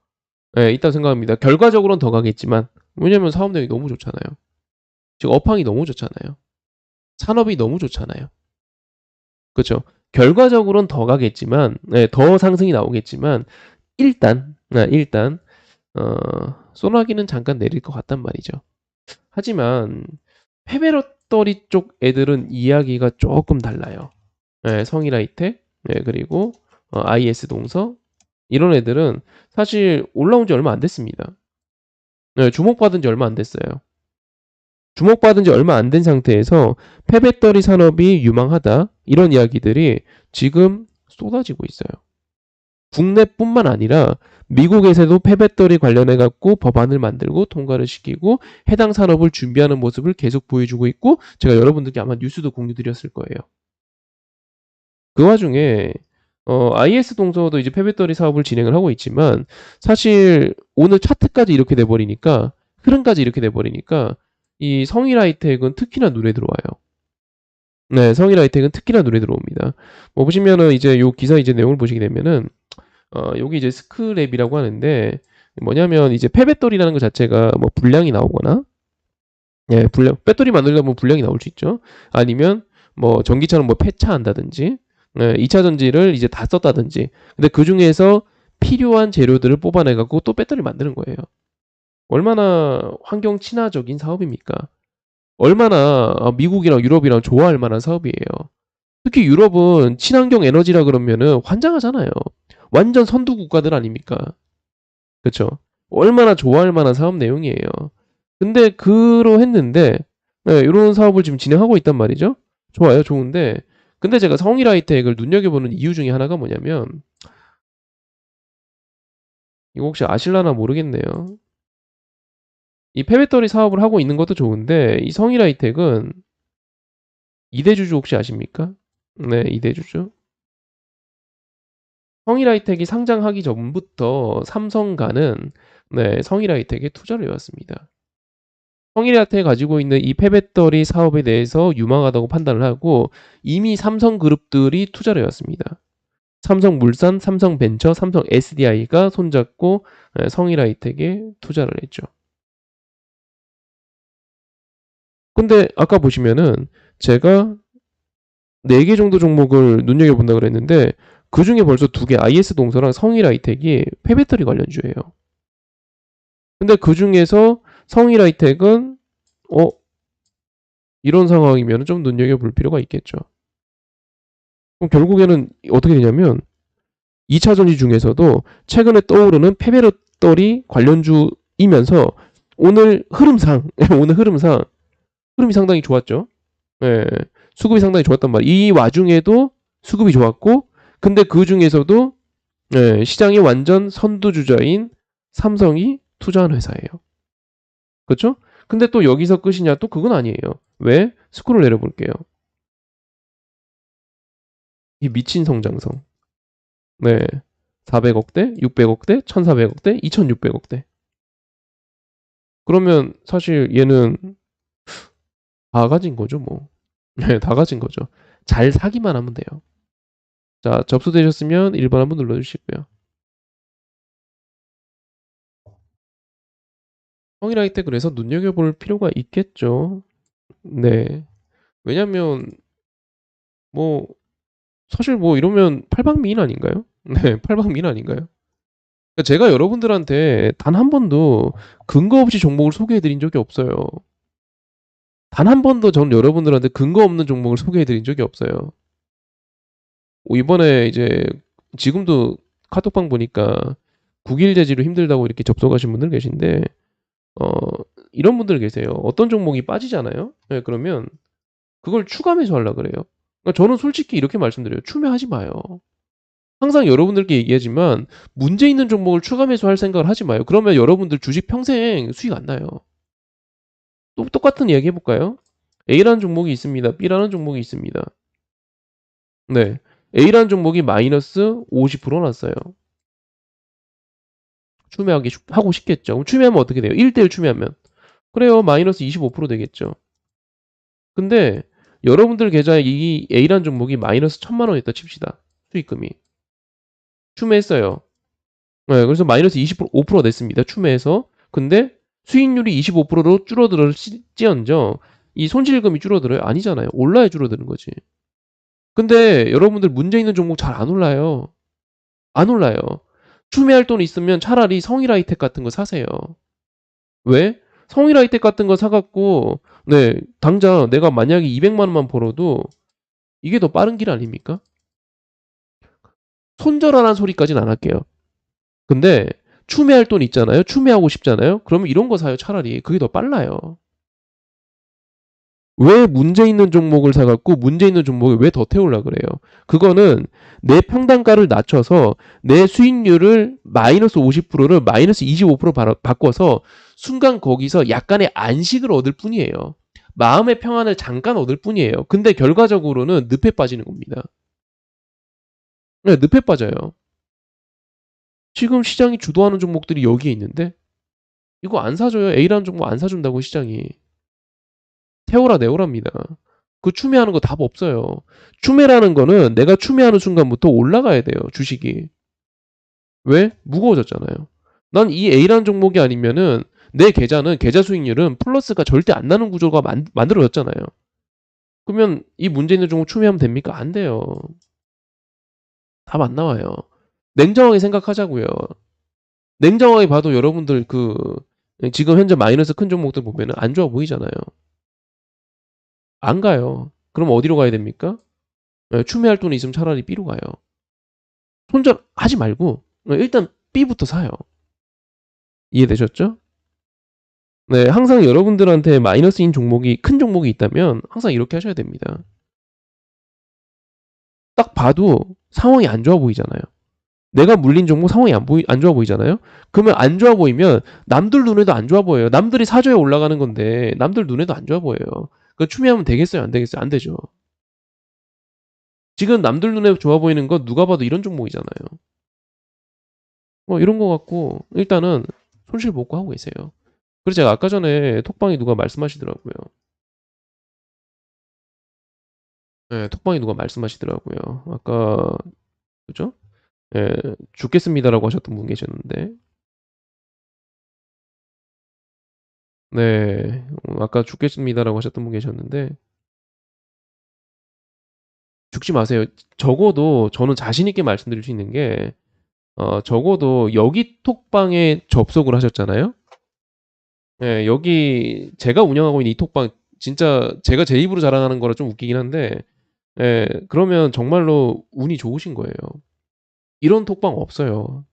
있다고 생각합니다. 결과적으로는 더 가겠지만 왜냐면 사업 내용이 너무 좋잖아요. 지금 업황이 너무 좋잖아요. 산업이 너무 좋잖아요. 그렇죠? 결과적으로는 더 가겠지만 더 상승이 나오겠지만 일단 소나기는 잠깐 내릴 것 같단 말이죠. 하지만 페베로터리 쪽 애들은 이야기가 조금 달라요. 성일하이텍 그리고 IS 동서 이런 애들은 사실 올라온 지 얼마 안 됐습니다. 네, 주목받은 지 얼마 안 됐어요. 주목받은 지 얼마 안 된 상태에서 폐배터리 산업이 유망하다 이런 이야기들이 지금 쏟아지고 있어요. 국내뿐만 아니라 미국에서도 폐배터리 관련해 갖고 법안을 만들고 통과를 시키고 해당 산업을 준비하는 모습을 계속 보여주고 있고 제가 여러분들께 아마 뉴스도 공유드렸을 거예요. 그 와중에 IS 동서도 이제 폐배터리 사업을 진행을 하고 있지만 사실 오늘 차트까지 이렇게 돼 버리니까 흐름까지 이렇게 돼 버리니까 이 성일 하이텍은 특히나 눈에 들어와요. 네, 성일 하이텍은 특히나 눈에 들어옵니다. 뭐 보시면은 이제 요 기사 이제 내용을 보시게 되면은 여기 이제 스크랩이라고 하는데 뭐냐면 이제 폐배터리라는 것 자체가 뭐 불량이 나오거나 예, 불량 배터리 만들다 보면 불량이 나올 수 있죠. 아니면 뭐 전기차는 뭐 폐차한다든지 예, 2차 전지를 이제 다 썼다든지 근데 그 중에서 필요한 재료들을 뽑아내 갖고 또 배터리 만드는 거예요. 얼마나 환경 친화적인 사업입니까? 얼마나 미국이랑 유럽이랑 좋아할 만한 사업이에요. 특히 유럽은 친환경 에너지라 그러면은 환장하잖아요. 완전 선두 국가들 아닙니까? 그쵸? 얼마나 좋아할 만한 사업 내용이에요. 근데 그러했는데 이런 사업을 지금 진행하고 있단 말이죠. 좋아요, 좋은데 근데 제가 성일 하이텍을 눈여겨보는 이유 중에 하나가 뭐냐면 이거 혹시 아실라나 모르겠네요. 이 폐배터리 사업을 하고 있는 것도 좋은데 이 성일 하이텍은 이대주주 혹시 아십니까? 네, 이대주주. 성일 하이텍이 상장하기 전부터 삼성가는 네, 성일 하이텍에 투자를 해왔습니다. 성일 하이텍이 가지고 있는 이 폐배터리 사업에 대해서 유망하다고 판단을 하고 이미 삼성그룹들이 투자를 해왔습니다. 삼성물산, 삼성벤처, 삼성 SDI가 손잡고 성일 하이텍에 투자를 했죠. 근데 아까 보시면은 제가 4개 정도 종목을 눈여겨본다 그랬는데 그 중에 벌써 2개 IS 동서랑 성일 하이텍이 폐배터리 관련주예요. 근데 그 중에서 성일 하이텍은 어 이런 상황이면 좀 눈여겨볼 필요가 있겠죠. 그럼 결국에는 어떻게 되냐면 2차 전지 중에서도 최근에 떠오르는 폐배터리 관련주이면서 오늘 흐름상 오늘 흐름이 상당히 좋았죠. 예, 수급이 상당히 좋았단 말이에요. 이 와중에도 수급이 좋았고 근데 그 중에서도 예, 시장의 완전 선두주자인 삼성이 투자한 회사예요. 그렇죠? 근데 또 여기서 끝이냐? 또 그건 아니에요. 왜? 스크롤 내려볼게요. 이 미친 성장성. 네. 400억대, 600억대, 1400억대, 2600억대. 그러면 사실 얘는 다 가진 거죠, 뭐. 네, 다 가진 거죠. 잘 사기만 하면 돼요. 자, 접수되셨으면 1번 한번 눌러주시고요. 성일아이 때 그래서 눈여겨볼 필요가 있겠죠. 네. 왜냐면 뭐 사실 뭐 이러면 팔방미인 아닌가요? 네, 팔방미인 아닌가요? 그러니까 제가 여러분들한테 단 한 번도 근거 없이 종목을 소개해 드린 적이 없어요. 단 한 번도 전 여러분들한테 근거 없는 종목을 소개해 드린 적이 없어요. 이번에 이제 지금도 카톡방 보니까 9일 제지로 힘들다고 이렇게 접속하신 분들 계신데 어 이런 분들 계세요. 어떤 종목이 빠지잖아요. 네, 그러면 그걸 추가 매수하려 그래요. 그러니까 저는 솔직히 이렇게 말씀드려요. 추매하지 마요. 항상 여러분들께 얘기하지만 문제 있는 종목을 추가 매수할 생각을 하지 마요. 그러면 여러분들 주식 평생 수익 안 나요. 또 똑같은 이야기 해볼까요? A라는 종목이 있습니다. B라는 종목이 있습니다. 네. A라는 종목이 마이너스 50% 났어요. 하고 싶겠죠. 그럼 추매하면 어떻게 돼요? 1대1 추매하면. 그래요. 마이너스 25% 되겠죠. 근데 여러분들 계좌에 이 A라는 종목이 마이너스 1000만 원 있다 칩시다. 수익금이. 추매했어요. 네, 그래서 마이너스 25% 냈습니다. 추매해서. 근데 수익률이 25%로 줄어들었지언정 이 손실금이 줄어들어요? 아니잖아요. 올라야 줄어드는 거지. 근데 여러분들 문제 있는 종목 잘 안 올라요. 안 올라요. 추매할 돈 있으면 차라리 성일 하이텍 같은 거 사세요. 왜? 성일 하이텍 같은 거 사갖고 네 당장 내가 만약에 200만 원만 벌어도 이게 더 빠른 길 아닙니까? 손절하라는 소리까지는 안 할게요. 근데 추매할 돈 있잖아요. 추매하고 싶잖아요. 그러면 이런 거 사요. 차라리 그게 더 빨라요. 왜 문제 있는 종목을 사갖고 문제 있는 종목을 왜 더 태우려 그래요? 그거는 내 평단가를 낮춰서 내 수익률을 마이너스 50%를 마이너스 25% 바꿔서 순간 거기서 약간의 안식을 얻을 뿐이에요. 마음의 평안을 잠깐 얻을 뿐이에요. 근데 결과적으로는 늪에 빠지는 겁니다. 네, 늪에 빠져요. 지금 시장이 주도하는 종목들이 여기에 있는데 이거 안 사줘요. A라는 종목 안 사준다고 시장이. 태워라 내오랍니다. 그 추매하는 거 답 없어요. 추매라는 거는 내가 추매하는 순간부터 올라가야 돼요. 주식이. 왜? 무거워졌잖아요. 난 이 A라는 종목이 아니면은 내 계좌는 계좌 수익률은 플러스가 절대 안 나는 구조가 만들어졌잖아요. 그러면 이 문제 있는 종목 추매하면 됩니까? 안 돼요. 답 안 나와요. 냉정하게 생각하자고요. 냉정하게 봐도 여러분들 지금 현재 마이너스 큰 종목들 보면은 안 좋아 보이잖아요. 안 가요. 그럼 어디로 가야 됩니까? 추매할 돈이 있으면 차라리 B로 가요. 손절하지 말고 일단 B부터 사요. 이해되셨죠? 네, 항상 여러분들한테 마이너스인 종목이 큰 종목이 있다면 항상 이렇게 하셔야 됩니다. 딱 봐도 상황이 안 좋아 보이잖아요. 내가 물린 종목 상황이 안 좋아 보이잖아요. 그러면 안 좋아 보이면 남들 눈에도 안 좋아 보여요. 남들이 사줘야 올라가는 건데 남들 눈에도 안 좋아 보여요. 그 추미하면 되겠어요? 안 되겠어요? 안 되죠. 지금 남들 눈에 좋아 보이는 건 누가 봐도 이런 종목이잖아요. 이런 거 갖고 일단은 손실 복구 하고 계세요. 그래서 제가 아까 전에 톡방에 누가 말씀하시더라고요. 네, 톡방에 누가 말씀하시더라고요. 아까 그죠? 예, 죽겠습니다라고 하셨던 분 계셨는데, 네, 아까 죽겠습니다라고 하셨던 분 계셨는데, 죽지 마세요. 적어도 저는 자신 있게 말씀드릴 수 있는 게, 적어도 여기 톡방에 접속을 하셨잖아요. 예, 여기 제가 운영하고 있는 이 톡방 진짜 제가 제 입으로 자랑하는 거라 좀 웃기긴 한데, 예, 그러면 정말로 운이 좋으신 거예요. 이런 톡방 없어요.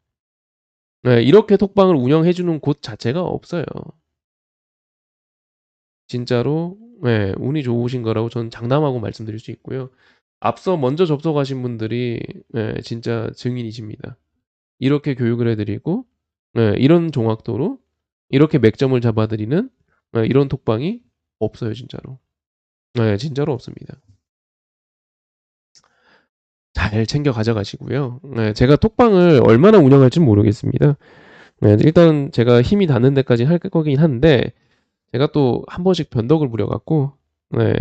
예, 이렇게 톡방을 운영해 주는 곳 자체가 없어요. 진짜로 운이 좋으신 거라고 저는 장담하고 말씀드릴 수 있고요. 앞서 먼저 접속하신 분들이 진짜 증인이십니다. 이렇게 교육을 해 드리고 이런 종합도로 이렇게 맥점을 잡아 드리는 이런 톡방이 없어요, 진짜로. 네, 진짜로 없습니다. 잘 챙겨 가져가시고요. 제가 톡방을 얼마나 운영할지는 모르겠습니다. 일단 제가 힘이 닿는 데까지 할 거긴 한데 제가 또 한 번씩 변덕을 부려 갖고 네.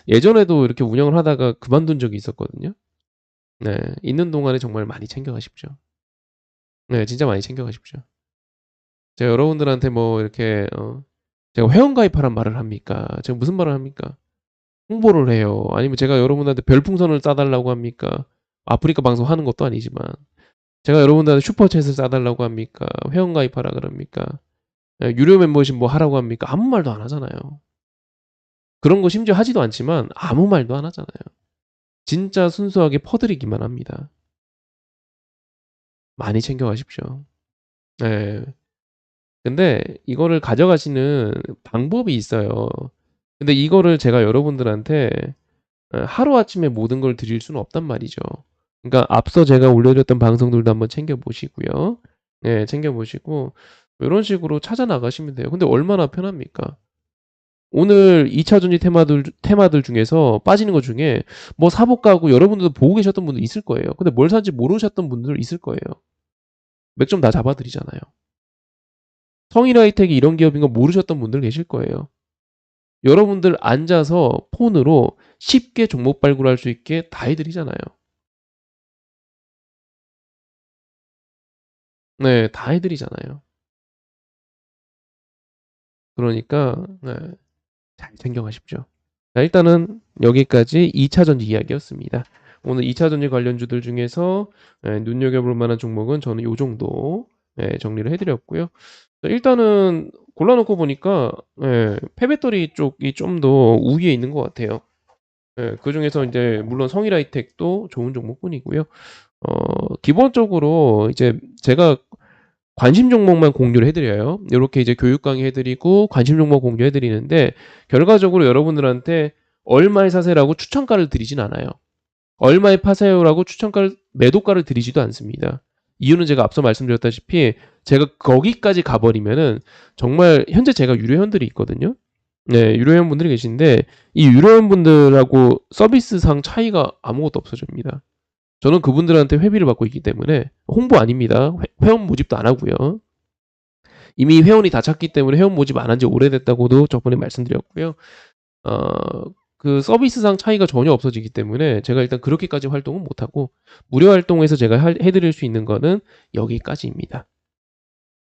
예전에도 이렇게 운영을 하다가 그만둔 적이 있었거든요. 네. 있는 동안에 정말 많이 챙겨 가십시오. 네. 진짜 많이 챙겨 가십시오. 제가 여러분들한테 뭐 이렇게 제가 회원가입하란 말을 합니까? 제가 무슨 말을 합니까? 홍보를 해요. 아니면 제가 여러분한테 별풍선을 쏴 달라고 합니까? 아프리카 방송하는 것도 아니지만 제가 여러분들한테 슈퍼챗을 쏴 달라고 합니까? 회원가입하라 그럽니까? 유료 멤버십 뭐 하라고 합니까? 아무 말도 안 하잖아요. 그런 거 심지어 하지도 않지만 아무 말도 안 하잖아요. 진짜 순수하게 퍼드리기만 합니다. 많이 챙겨 가십시오. 예. 근데 이거를 가져가시는 방법이 있어요. 근데 이거를 제가 여러분들한테 하루아침에 모든 걸 드릴 수는 없단 말이죠. 그러니까 앞서 제가 올려드렸던 방송들도 한번 챙겨 보시고요. 네, 챙겨 보시고 요런 식으로 찾아 나가시면 돼요. 근데 얼마나 편합니까? 오늘 2차 전지 테마들 중에서 빠지는 것 중에 뭐 사볼까 하고 여러분들도 보고 계셨던 분들 있을 거예요. 근데 뭘 산지 모르셨던 분들 있을 거예요. 맥점 다 잡아드리잖아요. 성일하이텍이 이런 기업인 거 모르셨던 분들 계실 거예요. 여러분들 앉아서 폰으로 쉽게 종목 발굴할 수 있게 다 해드리잖아요. 네, 다 해드리잖아요. 그러니까 잘 챙겨가십시오. 자, 일단은 여기까지 2차 전지 이야기였습니다. 오늘 2차 전지 관련주들 중에서 눈여겨볼 만한 종목은 저는 요 정도 정리를 해드렸고요. 자, 일단은 골라놓고 보니까 폐배터리 쪽이 좀 더 우위에 있는 것 같아요. 그 중에서 이제 물론 성일하이텍도 좋은 종목뿐이고요. 기본적으로 이제 제가 관심 종목만 공유를 해드려요. 이렇게 이제 교육 강의 해드리고 관심 종목 공유해드리는데 결과적으로 여러분들한테 얼마에 사세요라고 추천가를 드리진 않아요. 얼마에 파세요라고 추천가를 매도가를 드리지도 않습니다. 이유는 제가 앞서 말씀드렸다시피 제가 거기까지 가버리면은 정말 현재 제가 유료회원들이 있거든요. 네, 유료회원 분들이 계신데 이 유료회원 분들하고 서비스상 차이가 아무것도 없어집니다. 저는 그분들한테 회비를 받고 있기 때문에 홍보 아닙니다. 회원 모집도 안 하고요. 이미 회원이 다 찼기 때문에 회원 모집 안 한 지 오래됐다고도 저번에 말씀드렸고요. 그 서비스상 차이가 전혀 없어지기 때문에 제가 일단 그렇게까지 활동은 못하고 무료 활동에서 제가 해드릴 수 있는 거는 여기까지입니다.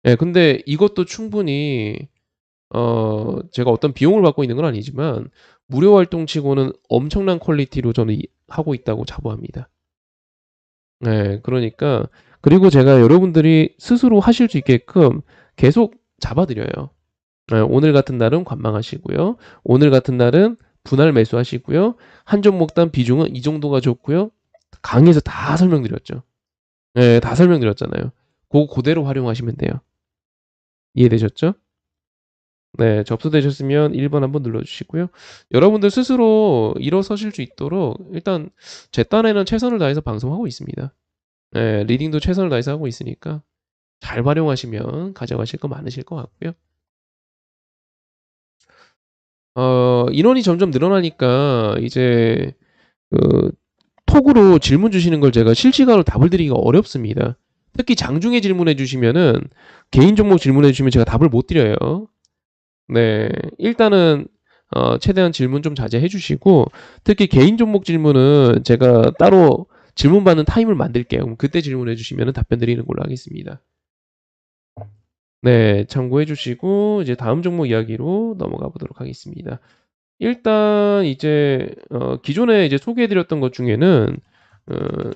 네, 근데 이것도 충분히 제가 어떤 비용을 받고 있는 건 아니지만 무료 활동치고는 엄청난 퀄리티로 저는 하고 있다고 자부합니다. 네, 그러니까 그리고 제가 여러분들이 스스로 하실 수 있게끔 계속 잡아드려요. 네, 오늘 같은 날은 관망하시고요. 오늘 같은 날은 분할 매수하시고요. 한 종목당 비중은 이 정도가 좋고요. 강의에서 다 설명드렸죠. 네, 다 설명드렸잖아요. 그대로 활용하시면 돼요. 이해되셨죠? 네, 접수되셨으면 1번 한번 눌러주시고요. 여러분들 스스로 일어서실 수 있도록 일단 제 딴에는 최선을 다해서 방송하고 있습니다. 네, 리딩도 최선을 다해서 하고 있으니까 잘 활용하시면 가져가실 거 많으실 것 같고요. 인원이 점점 늘어나니까 이제 그 톡으로 질문 주시는 걸 제가 실시간으로 답을 드리기가 어렵습니다. 특히 장중에 질문해 주시면은 개인 종목 질문해 주시면 제가 답을 못 드려요. 네, 일단은 최대한 질문 좀 자제해 주시고 특히 개인 종목 질문은 제가 따로 질문 받는 타임을 만들게요. 그럼 그때 질문해 주시면 답변 드리는 걸로 하겠습니다. 네, 참고해 주시고 이제 다음 종목 이야기로 넘어가 보도록 하겠습니다. 일단 이제 기존에 이제 소개해 드렸던 것 중에는 어,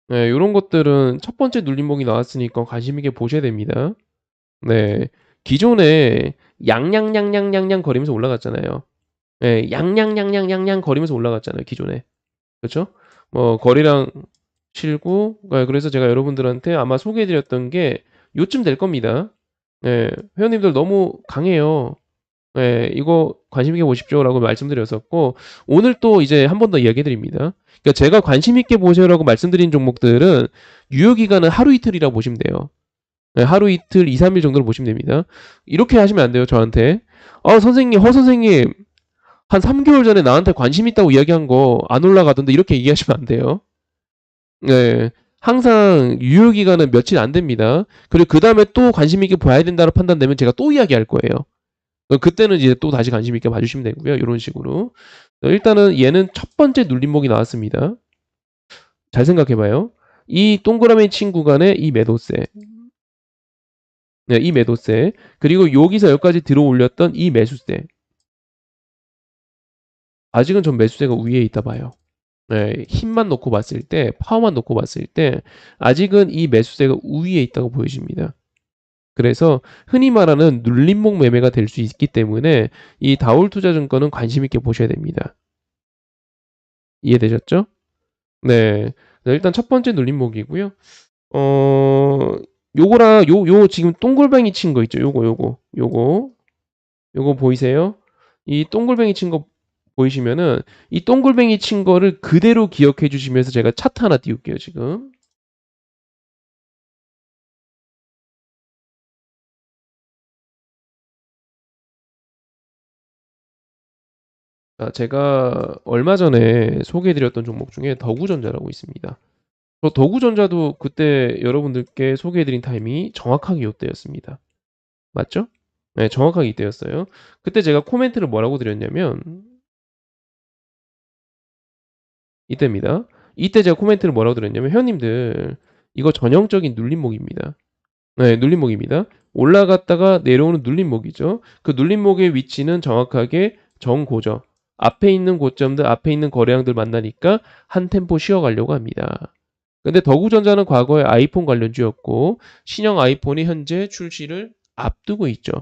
네, 요런 것들은 첫 번째 눌림목이 나왔으니까 관심 있게 보셔야 됩니다. 네. 기존에 양양양양양양 거리면서 올라갔잖아요. 예, 양양양양양양 거리면서 올라갔잖아요, 기존에. 그쵸? 뭐 거래량 실고 그래서 제가 여러분들한테 아마 소개해 드렸던 게 요쯤 될 겁니다. 예. 회원님들 너무 강해요. 예, 이거 관심 있게 보십시오라고 말씀드렸었고 오늘 또 이제 한 번 더 이야기해 드립니다. 그러니까 제가 관심 있게 보세요라고 말씀드린 종목들은 유효 기간은 하루 이틀이라고 보시면 돼요. 네, 하루 이틀, 2, 3일 정도로 보시면 됩니다. 이렇게 하시면 안 돼요, 저한테. 선생님, 허 선생님, 한 3개월 전에 나한테 관심 있다고 이야기한 거 안 올라가던데 이렇게 얘기하시면 안 돼요. 네. 항상 유효 기간은 며칠 안 됩니다. 그리고 그 다음에 또 관심 있게 봐야 된다고 판단되면 제가 또 이야기할 거예요. 그때는 이제 또 다시 관심 있게 봐주시면 되고요. 이런 식으로. 일단은 얘는 첫 번째 눌림목이 나왔습니다. 잘 생각해봐요. 이 동그라미 친 구간에 이 매도세. 네, 이 매도세. 그리고 여기서 여기까지 들어 올렸던 이 매수세. 아직은 전 매수세가 위에 있다 봐요. 네, 힘만 놓고 봤을 때, 파워만 놓고 봤을 때, 아직은 이 매수세가 위에 있다고 보여집니다. 그래서 흔히 말하는 눌림목 매매가 될 수 있기 때문에 이 다올투자증권은 관심 있게 보셔야 됩니다. 이해되셨죠? 네. 일단 첫 번째 눌림목이고요. 요거랑 요 지금 동글뱅이 친 거 있죠? 요거 보이세요? 이 동글뱅이 친 거 보이시면은 이 동글뱅이 친 거를 그대로 기억해 주시면서 제가 차트 하나 띄울게요, 지금. 제가 얼마 전에 소개해 드렸던 종목 중에 더구전자라고 있습니다. 더구전자도 그때 여러분들께 소개해 드린 타임이 정확하게 요때였습니다. 맞죠? 네, 정확하게 이때였어요. 그때 제가 코멘트를 뭐라고 드렸냐면 이때입니다. 이때 제가 코멘트를 뭐라고 드렸냐면 회원님들 이거 전형적인 눌림목입니다. 네, 눌림목입니다. 올라갔다가 내려오는 눌림목이죠. 그 눌림목의 위치는 정확하게 정고점. 앞에 있는 고점들, 앞에 있는 거래량들 만나니까 한 템포 쉬어가려고 합니다. 근데 더구전자는 과거에 아이폰 관련주였고 신형 아이폰이 현재 출시를 앞두고 있죠.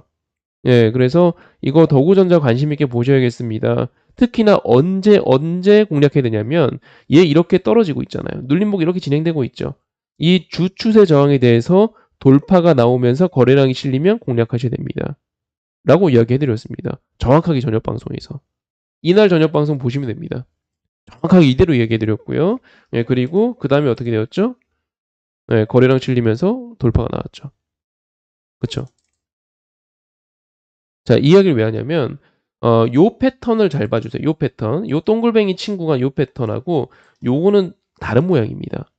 예, 그래서 이거 더구전자 관심 있게 보셔야겠습니다. 특히나 언제 공략해야 되냐면 얘 이렇게 떨어지고 있잖아요. 눌림목 이렇게 진행되고 있죠. 이 주 추세 저항에 대해서 돌파가 나오면서 거래량이 실리면 공략하셔야 됩니다. 라고 이야기해드렸습니다. 정확하게 저녁 방송에서. 이날 저녁 방송 보시면 됩니다. 정확하게 이대로 얘기해드렸고요. 예, 그리고 그 다음에 어떻게 되었죠? 예, 거래량 실리면서 돌파가 나왔죠. 그쵸? 자, 이 이야기를 왜 하냐면, 요 패턴을 잘 봐주세요. 요 패턴. 요 동글뱅이 친구가 요 패턴하고, 요거는 다른 모양입니다.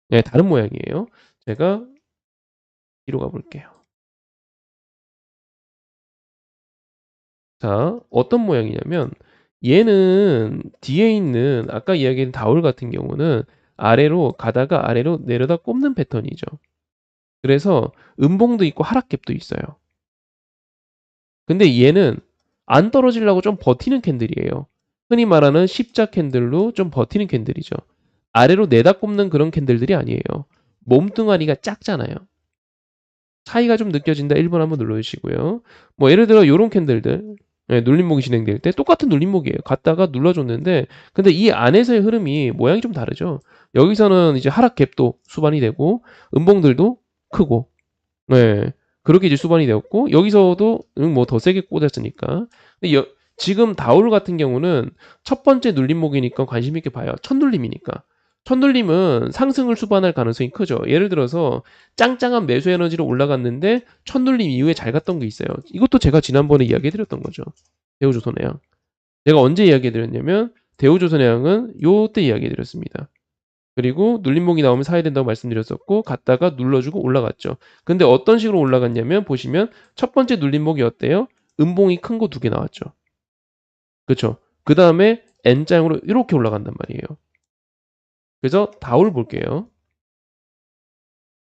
네, 다른 모양이에요. 제가 뒤로 가볼게요. 자, 어떤 모양이냐면, 얘는 뒤에 있는, 아까 이야기한 다울 같은 경우는 아래로 가다가 아래로 내려다 꼽는 패턴이죠. 그래서 음봉도 있고 하락갭도 있어요. 근데 얘는 안 떨어지려고 좀 버티는 캔들이에요. 흔히 말하는 십자 캔들로 좀 버티는 캔들이죠. 아래로 내다 꼽는 그런 캔들들이 아니에요. 몸뚱아리가 작잖아요. 차이가 좀 느껴진다. 1번 한번 눌러주시고요. 뭐 예를 들어 요런 캔들들, 예, 눌림목이 진행될 때 똑같은 눌림목이에요. 갔다가 눌러줬는데 근데 이 안에서의 흐름이 모양이 좀 다르죠. 여기서는 이제 하락 갭도 수반이 되고 음봉들도 크고, 네, 그렇게 이제 수반이 되었고 여기서도 뭐 더 세게 꽂았으니까. 근데 지금 다울 같은 경우는 첫 번째 눌림목이니까 관심 있게 봐요. 첫 눌림이니까. 첫 눌림은 상승을 수반할 가능성이 크죠. 예를 들어서 짱짱한 매수 에너지로 올라갔는데 첫 눌림 이후에 잘 갔던 게 있어요. 이것도 제가 지난번에 이야기해드렸던 거죠. 대우조선해양. 제가 언제 이야기해드렸냐면 대우조선해양은 요때 이야기해드렸습니다. 그리고 눌림목이 나오면 사야 된다고 말씀드렸었고 갔다가 눌러주고 올라갔죠. 근데 어떤 식으로 올라갔냐면 보시면 첫 번째 눌림목이 어때요? 음봉이 큰 거 두 개 나왔죠. 그렇죠. 그 다음에 N장으로 이렇게 올라간단 말이에요. 그래서 다울 볼게요.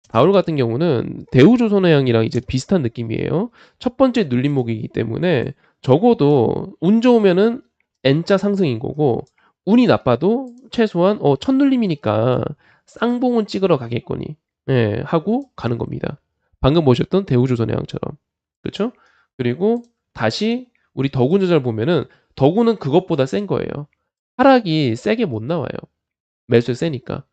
다울 같은 경우는 대우조선해양이랑 이제 비슷한 느낌이에요. 첫 번째 눌림목이기 때문에 적어도 운 좋으면은 N자 상승인 거고 운이 나빠도 최소한 첫 눌림이니까 쌍봉은 찍으러 가겠거니, 예, 하고 가는 겁니다. 방금 보셨던 대우조선해양처럼. 그렇죠? 그리고 다시 우리 더군 조절 보면은 더군은 그것보다 센 거예요. 하락이 세게 못 나와요. 매수 세니까.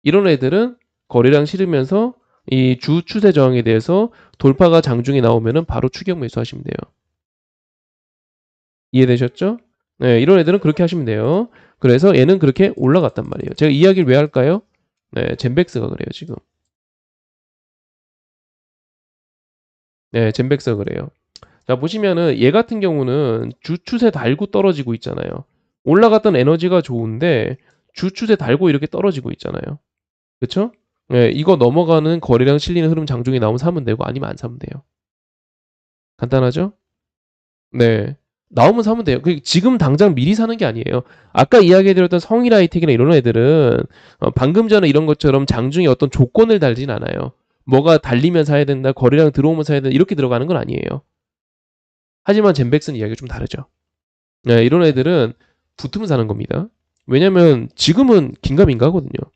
이런 애들은 거래량 실으면서 이 주 추세 저항에 대해서 돌파가 장중에 나오면은 바로 추격 매수하시면 돼요. 이해되셨죠? 네, 이런 애들은 그렇게 하시면 돼요. 그래서 얘는 그렇게 올라갔단 말이에요. 제가 이야기를 왜 할까요? 네, 젠백스가 그래요, 지금. 네, 젠백스가 그래요. 자, 보시면은 얘 같은 경우는 주 추세 달고 떨어지고 있잖아요. 올라갔던 에너지가 좋은데 주 추세 달고 이렇게 떨어지고 있잖아요. 그쵸? 네, 이거 넘어가는 거래량 실리는 흐름 장중에 나오면 사면 되고 아니면 안 사면 돼요. 간단하죠? 네. 나오면 사면 돼요. 지금 당장 미리 사는 게 아니에요. 아까 이야기해드렸던 성일하이텍이나 이런 애들은 방금 전에 이런 것처럼 장중에 어떤 조건을 달진 않아요. 뭐가 달리면 사야 된다, 거래량 들어오면 사야 된다 이렇게 들어가는 건 아니에요. 하지만 젠백스는 이야기가 좀 다르죠. 네, 이런 애들은 붙으면 사는 겁니다. 왜냐면 지금은 긴가민가 하거든요.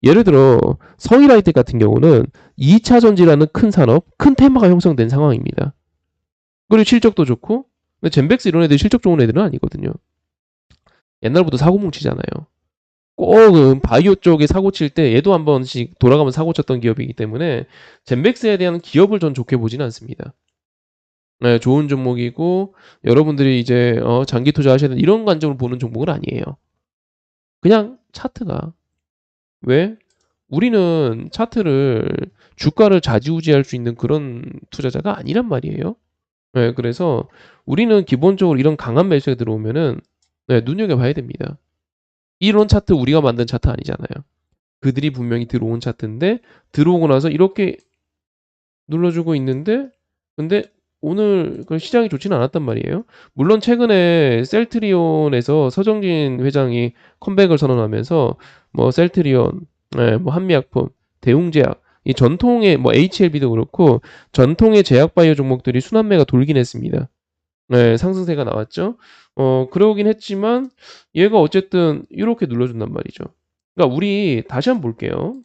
예를 들어 성일하이텍 같은 경우는 2차 전지라는 큰 산업, 큰 테마가 형성된 상황입니다. 그리고 실적도 좋고, 근데 젠백스 이런 애들 실적 좋은 애들은 아니거든요. 옛날부터 사고 뭉치잖아요. 꼭 바이오 쪽에 사고 칠 때 얘도 한 번씩 돌아가면 사고 쳤던 기업이기 때문에 젠백스에 대한 기업을 전 좋게 보지는 않습니다. 네, 좋은 종목이고 여러분들이 이제 장기 투자하셔야 되는 이런 관점으로 보는 종목은 아니에요. 그냥 차트가. 왜? 우리는 차트를 주가를 좌지우지할 수 있는 그런 투자자가 아니란 말이에요. 네, 그래서 우리는 기본적으로 이런 강한 매수가 들어오면은, 네, 눈여겨봐야 됩니다. 이런 차트 우리가 만든 차트 아니잖아요. 그들이 분명히 들어온 차트인데 들어오고 나서 이렇게 눌러주고 있는데 근데 오늘 그 시장이 좋지는 않았단 말이에요. 물론 최근에 셀트리온에서 서정진 회장이 컴백을 선언하면서 뭐 셀트리온, 네, 뭐 한미약품, 대웅제약 이 전통의 뭐 HLB도 그렇고 전통의 제약 바이오 종목들이 순환매가 돌긴 했습니다. 네, 상승세가 나왔죠. 그러긴 했지만 얘가 어쨌든 이렇게 눌러준단 말이죠. 그러니까 우리 다시 한번 볼게요.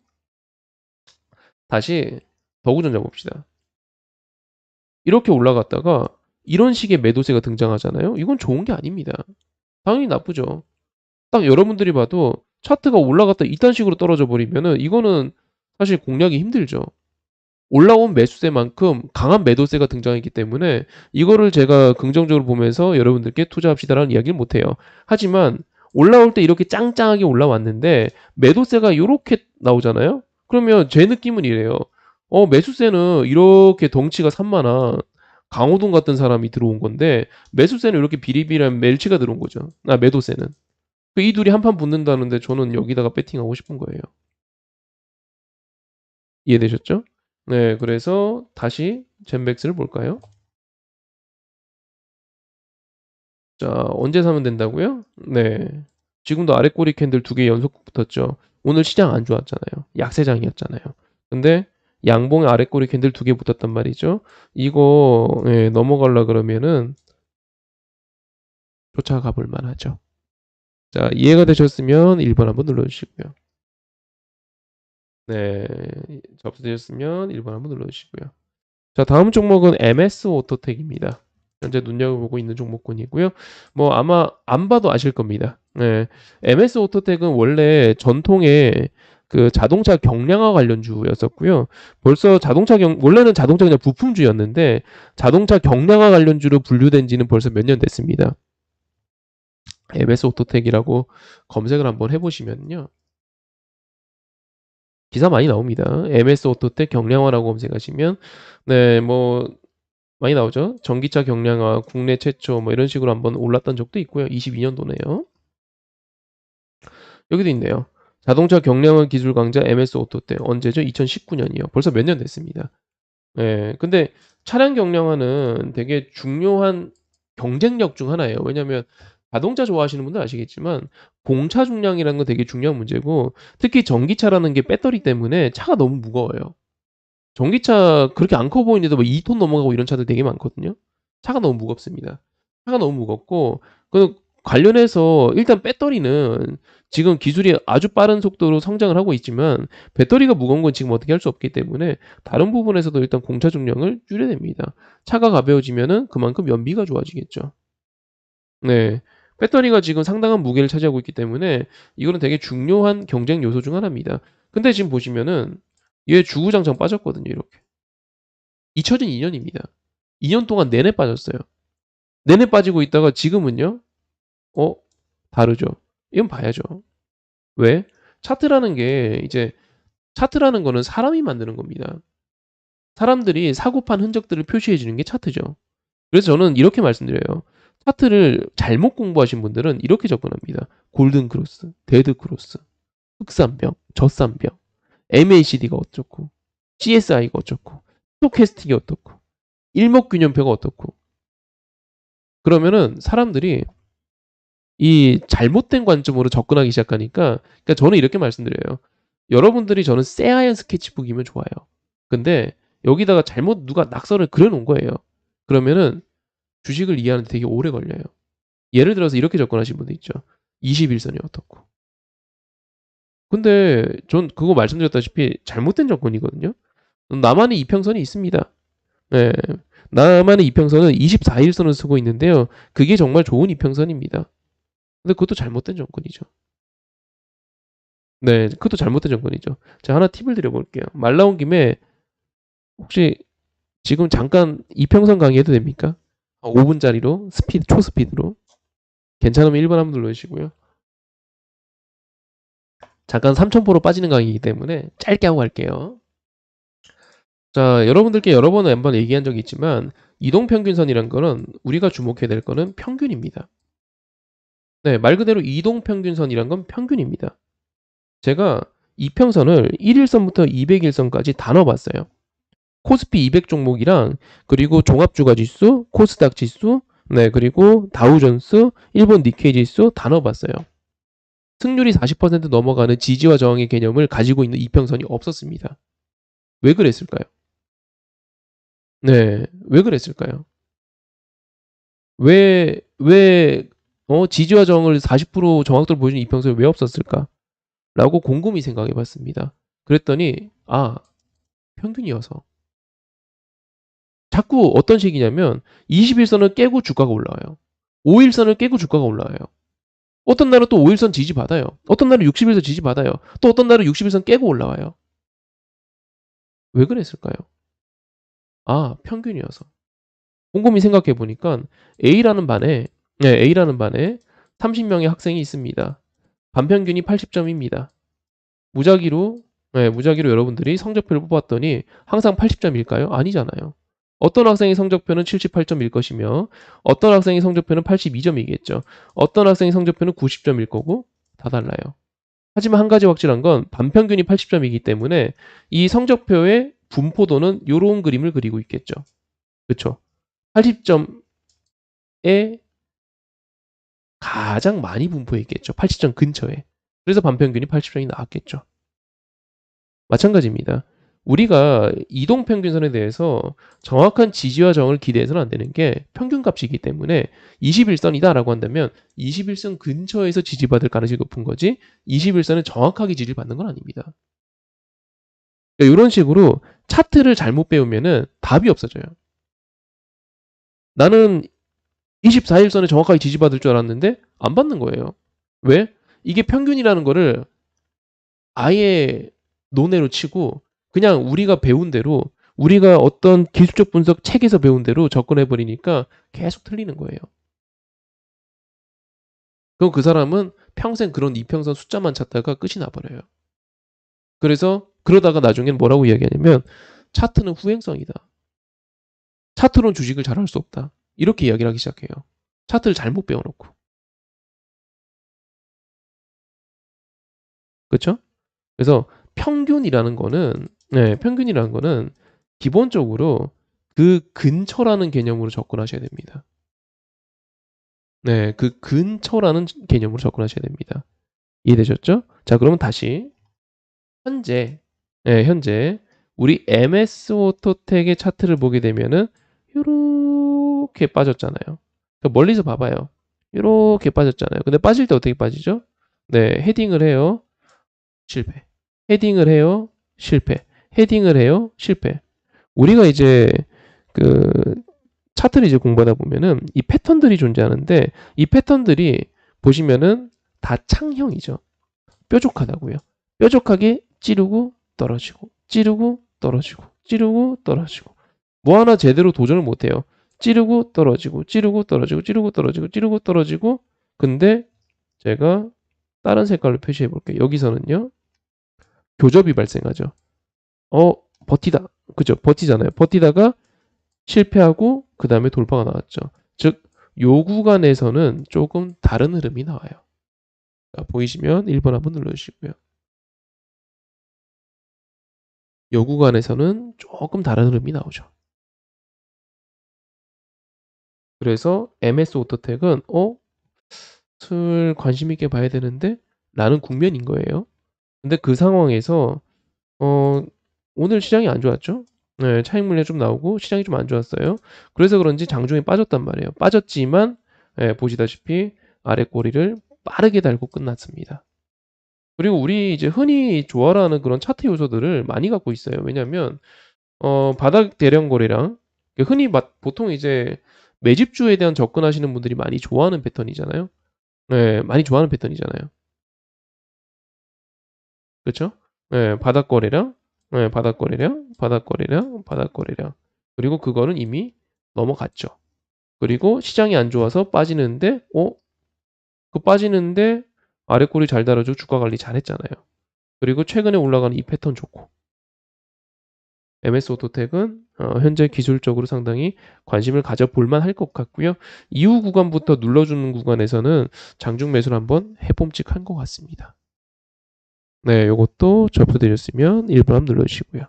다시 더구전자 봅시다. 이렇게 올라갔다가 이런 식의 매도세가 등장하잖아요. 이건 좋은 게 아닙니다. 당연히 나쁘죠. 딱 여러분들이 봐도 차트가 올라갔다 이딴 식으로 떨어져 버리면은 이거는 사실 공략이 힘들죠. 올라온 매수세만큼 강한 매도세가 등장했기 때문에 이거를 제가 긍정적으로 보면서 여러분들께 투자합시다라는 이야기를 못 해요. 하지만 올라올 때 이렇게 짱짱하게 올라왔는데 매도세가 요렇게 나오잖아요? 그러면 제 느낌은 이래요. 매수세는 이렇게 덩치가 산만한 강호동 같은 사람이 들어온 건데 매수세는 이렇게 비리비리한 멜치가 들어온 거죠. 매도세는. 이 둘이 한판 붙는다는데 저는 여기다가 배팅하고 싶은 거예요. 이해되셨죠? 네, 그래서 다시 젠백스를 볼까요? 자, 언제 사면 된다고요? 네. 지금도 아래 꼬리 캔들 2개 연속 붙었죠. 오늘 시장 안 좋았잖아요. 약세장이었잖아요. 근데 양봉의 아래 꼬리 캔들 2개 붙었단 말이죠. 이거 넘어가려 그러면은 쫓아가 볼 만하죠. 자, 이해가 되셨으면 1번 한번 눌러주시고요. 네, 접수되셨으면 1번 한번 눌러주시고요. 자, 다음 종목은 MS 오토텍입니다. 현재 눈여겨보고 있는 종목군이고요. 뭐 아마 안 봐도 아실 겁니다. 네. MS 오토텍은 원래 전통의 그 자동차 경량화 관련주였었고요. 벌써 원래는 자동차 그냥 부품주였는데 자동차 경량화 관련주로 분류된 지는 벌써 몇 년 됐습니다. MS 오토텍이라고 검색을 한번 해보시면요. 기사 많이 나옵니다. MS 오토텍 경량화라고 검색하시면 네, 뭐 많이 나오죠. 전기차 경량화 국내 최초 뭐 이런 식으로 한번 올랐던 적도 있고요. 22년도네요. 여기도 있네요. 자동차 경량화 기술 강자 MS 오토텍 언제죠? 2019년이요. 벌써 몇 년 됐습니다. 예. 근데 차량 경량화는 되게 중요한 경쟁력 중 하나예요. 왜냐면 자동차 좋아하시는 분들 아시겠지만 공차 중량이라는 건 되게 중요한 문제고 특히 전기차라는 게 배터리 때문에 차가 너무 무거워요. 전기차 그렇게 안 커 보이는데도 뭐 2톤 넘어가고 이런 차들 되게 많거든요. 차가 너무 무겁습니다. 차가 너무 무겁고 그 관련해서 일단 배터리는 지금 기술이 아주 빠른 속도로 성장을 하고 있지만 배터리가 무거운 건 지금 어떻게 할 수 없기 때문에 다른 부분에서도 일단 공차 중량을 줄여야 됩니다. 차가 가벼워지면은 그만큼 연비가 좋아지겠죠. 네. 배터리가 지금 상당한 무게를 차지하고 있기 때문에 이거는 되게 중요한 경쟁 요소 중 하나입니다. 근데 지금 보시면은 얘 주구장창 빠졌거든요, 이렇게. 잊혀진 2년입니다. 2년 동안 내내 빠졌어요. 내내 빠지고 있다가 지금은요? 어? 다르죠. 이건 봐야죠. 왜? 차트라는 게 이제 차트라는 거는 사람이 만드는 겁니다. 사람들이 사고판 흔적들을 표시해 주는 게 차트죠. 그래서 저는 이렇게 말씀드려요. 차트를 잘못 공부하신 분들은 이렇게 접근합니다. 골든 크로스, 데드 크로스, 흑산병, 젖산병, MACD가 어쩌고, CSI가 어쩌고, 스토캐스틱이 어떻고, 일목균형표가 어떻고. 그러면은 사람들이 이 잘못된 관점으로 접근하기 시작하니까 그러니까 저는 이렇게 말씀드려요. 여러분들이 저는 새하얀 스케치북이면 좋아요. 근데 여기다가 잘못 누가 낙서를 그려 놓은 거예요. 그러면은 주식을 이해하는데 되게 오래 걸려요. 예를 들어서 이렇게 접근하시는 분도 있죠. 21선이 어떻고. 근데 전 그거 말씀드렸다시피 잘못된 접근이거든요. 나만의 이평선이 있습니다. 네. 나만의 이평선은 24일선을 쓰고 있는데요. 그게 정말 좋은 이평선입니다. 근데 그것도 잘못된 접근이죠. 네. 그것도 잘못된 접근이죠. 제가 하나 팁을 드려볼게요. 말 나온 김에 혹시 지금 잠깐 이평선 강의해도 됩니까? 5분짜리로 초스피드로. 괜찮으면 1번 한번 눌러주시고요. 잠깐 3,000% 빠지는 강의이기 때문에 짧게 하고 갈게요. 자, 여러분들께 여러 번 한번 얘기한 적이 있지만 이동평균선이란 거는 우리가 주목해야 될 거는 평균입니다. 네, 말 그대로 이동평균선이란 건 평균입니다. 제가 이평선을 1일선부터 200일선까지 다 넣어봤어요. 코스피 200 종목이랑 그리고 종합주가지수, 코스닥 지수, 네, 그리고 다우존스, 일본 니케이 지수 다 넣어봤어요. 승률이 40% 넘어가는 지지와 저항의 개념을 가지고 있는 이평선이 없었습니다. 왜 그랬을까요? 네, 왜 그랬을까요? 왜 지지와 저항을 40% 정확도를 보여주는 이평선이 왜 없었을까? 라고 곰곰이 생각해 봤습니다. 그랬더니, 평균이어서. 자꾸 어떤 식이냐면, 21선을 깨고 주가가 올라와요. 5일선을 깨고 주가가 올라와요. 어떤 날은 또 5일선 지지받아요. 어떤 날은 60일선 지지받아요. 또 어떤 날은 60일선 깨고 올라와요. 왜 그랬을까요? 아, 평균이어서. 곰곰이 생각해 보니까 A라는 반에, 네, A라는 반에 30명의 학생이 있습니다. 반평균이 80점입니다. 무작위로, 네, 무작위로 여러분들이 성적표를 뽑았더니 항상 80점일까요? 아니잖아요. 어떤 학생의 성적표는 78점일 것이며 어떤 학생의 성적표는 82점이겠죠. 어떤 학생의 성적표는 90점일 거고 다 달라요. 하지만 한 가지 확실한 건 반평균이 80점이기 때문에 이 성적표의 분포도는 이런 그림을 그리고 있겠죠. 그렇죠? 80점에 가장 많이 분포해 있겠죠. 80점 근처에. 그래서 반평균이 80점이 나왔겠죠. 마찬가지입니다. 우리가 이동평균선에 대해서 정확한 지지와 정을 기대해서는 안 되는 게 평균값이기 때문에 21선이다라고 한다면 21선 근처에서 지지받을 가능성이 높은 거지 21선은 정확하게 지지를 받는 건 아닙니다. 그러니까 이런 식으로 차트를 잘못 배우면은 답이 없어져요. 나는 24일선에 정확하게 지지받을 줄 알았는데 안 받는 거예요. 왜? 이게 평균이라는 거를 아예 논외로 치고 그냥 우리가 배운 대로 우리가 어떤 기술적 분석 책에서 배운 대로 접근해 버리니까 계속 틀리는 거예요. 그럼 그 사람은 평생 그런 이평선 숫자만 찾다가 끝이 나버려요. 그래서 그러다가 나중엔 뭐라고 이야기하냐면 차트는 후행성이다. 차트로는 주식을 잘할 수 없다. 이렇게 이야기를 하기 시작해요. 차트를 잘못 배워놓고. 그렇죠? 그래서 평균이라는 거는 기본적으로 그 근처라는 개념으로 접근하셔야 됩니다. 네, 그 근처라는 개념으로 접근하셔야 됩니다. 이해되셨죠? 자, 그러면 다시 현재 우리 MS 오토텍의 차트를 보게 되면은 요렇게 빠졌잖아요. 그러니까 멀리서 봐봐요. 요렇게 빠졌잖아요. 근데 빠질 때 어떻게 빠지죠? 네, 헤딩을 해요. 실패. 헤딩을 해요. 실패. 헤딩을 해요. 실패. 우리가 이제 그 차트를 이제 공부하다 보면은 이 패턴들이 존재하는데 이 패턴들이 보시면은 다 창형이죠. 뾰족하다고요. 뾰족하게 찌르고 떨어지고 찌르고 떨어지고 찌르고 떨어지고 뭐 하나 제대로 도전을 못해요. 찌르고 떨어지고 찌르고 떨어지고 찌르고 떨어지고 찌르고 떨어지고 근데 제가 다른 색깔로 표시해 볼게요. 여기서는요. 교접이 발생하죠. 버티다. 그죠? 버티잖아요. 버티다가 실패하고 그 다음에 돌파가 나왔죠. 즉, 요 구간에서는 조금 다른 흐름이 나와요. 자, 보이시면 1번 한번 눌러주시고요. 요 구간에서는 조금 다른 흐름이 나오죠. 그래서 MS 오토텍은 슬 관심 있게 봐야 되는데 라는 국면인 거예요. 근데 그 상황에서 오늘 시장이 안 좋았죠. 네, 차익 물량 좀 나오고 시장이 좀 안 좋았어요. 그래서 그런지 장중에 빠졌단 말이에요. 빠졌지만 보시다시피 아래 꼬리를 빠르게 달고 끝났습니다. 그리고 우리 이제 흔히 좋아라는 그런 차트 요소들을 많이 갖고 있어요. 왜냐하면 바닥 대량 거래량 흔히 보통 이제 매집주에 대한 접근하시는 분들이 많이 좋아하는 패턴이잖아요. 네, 많이 좋아하는 패턴이잖아요. 그렇죠? 네, 바닥 거래량, 네, 바닥 거래량, 바닥 거래량, 바닥 거래량. 그리고 그거는 이미 넘어갔죠. 그리고 시장이 안 좋아서 빠지는데, 그 빠지는데 아래 꼬리 잘 달아주고 주가 관리 잘했잖아요. 그리고 최근에 올라가는 이 패턴 좋고. MS 오토텍은 현재 기술적으로 상당히 관심을 가져볼만 할 것 같고요. 이후 구간부터 눌러주는 구간에서는 장중 매수를 한번 해봄직한 것 같습니다. 네, 요것도 접수되셨으면 1번 한번 눌러주시고요.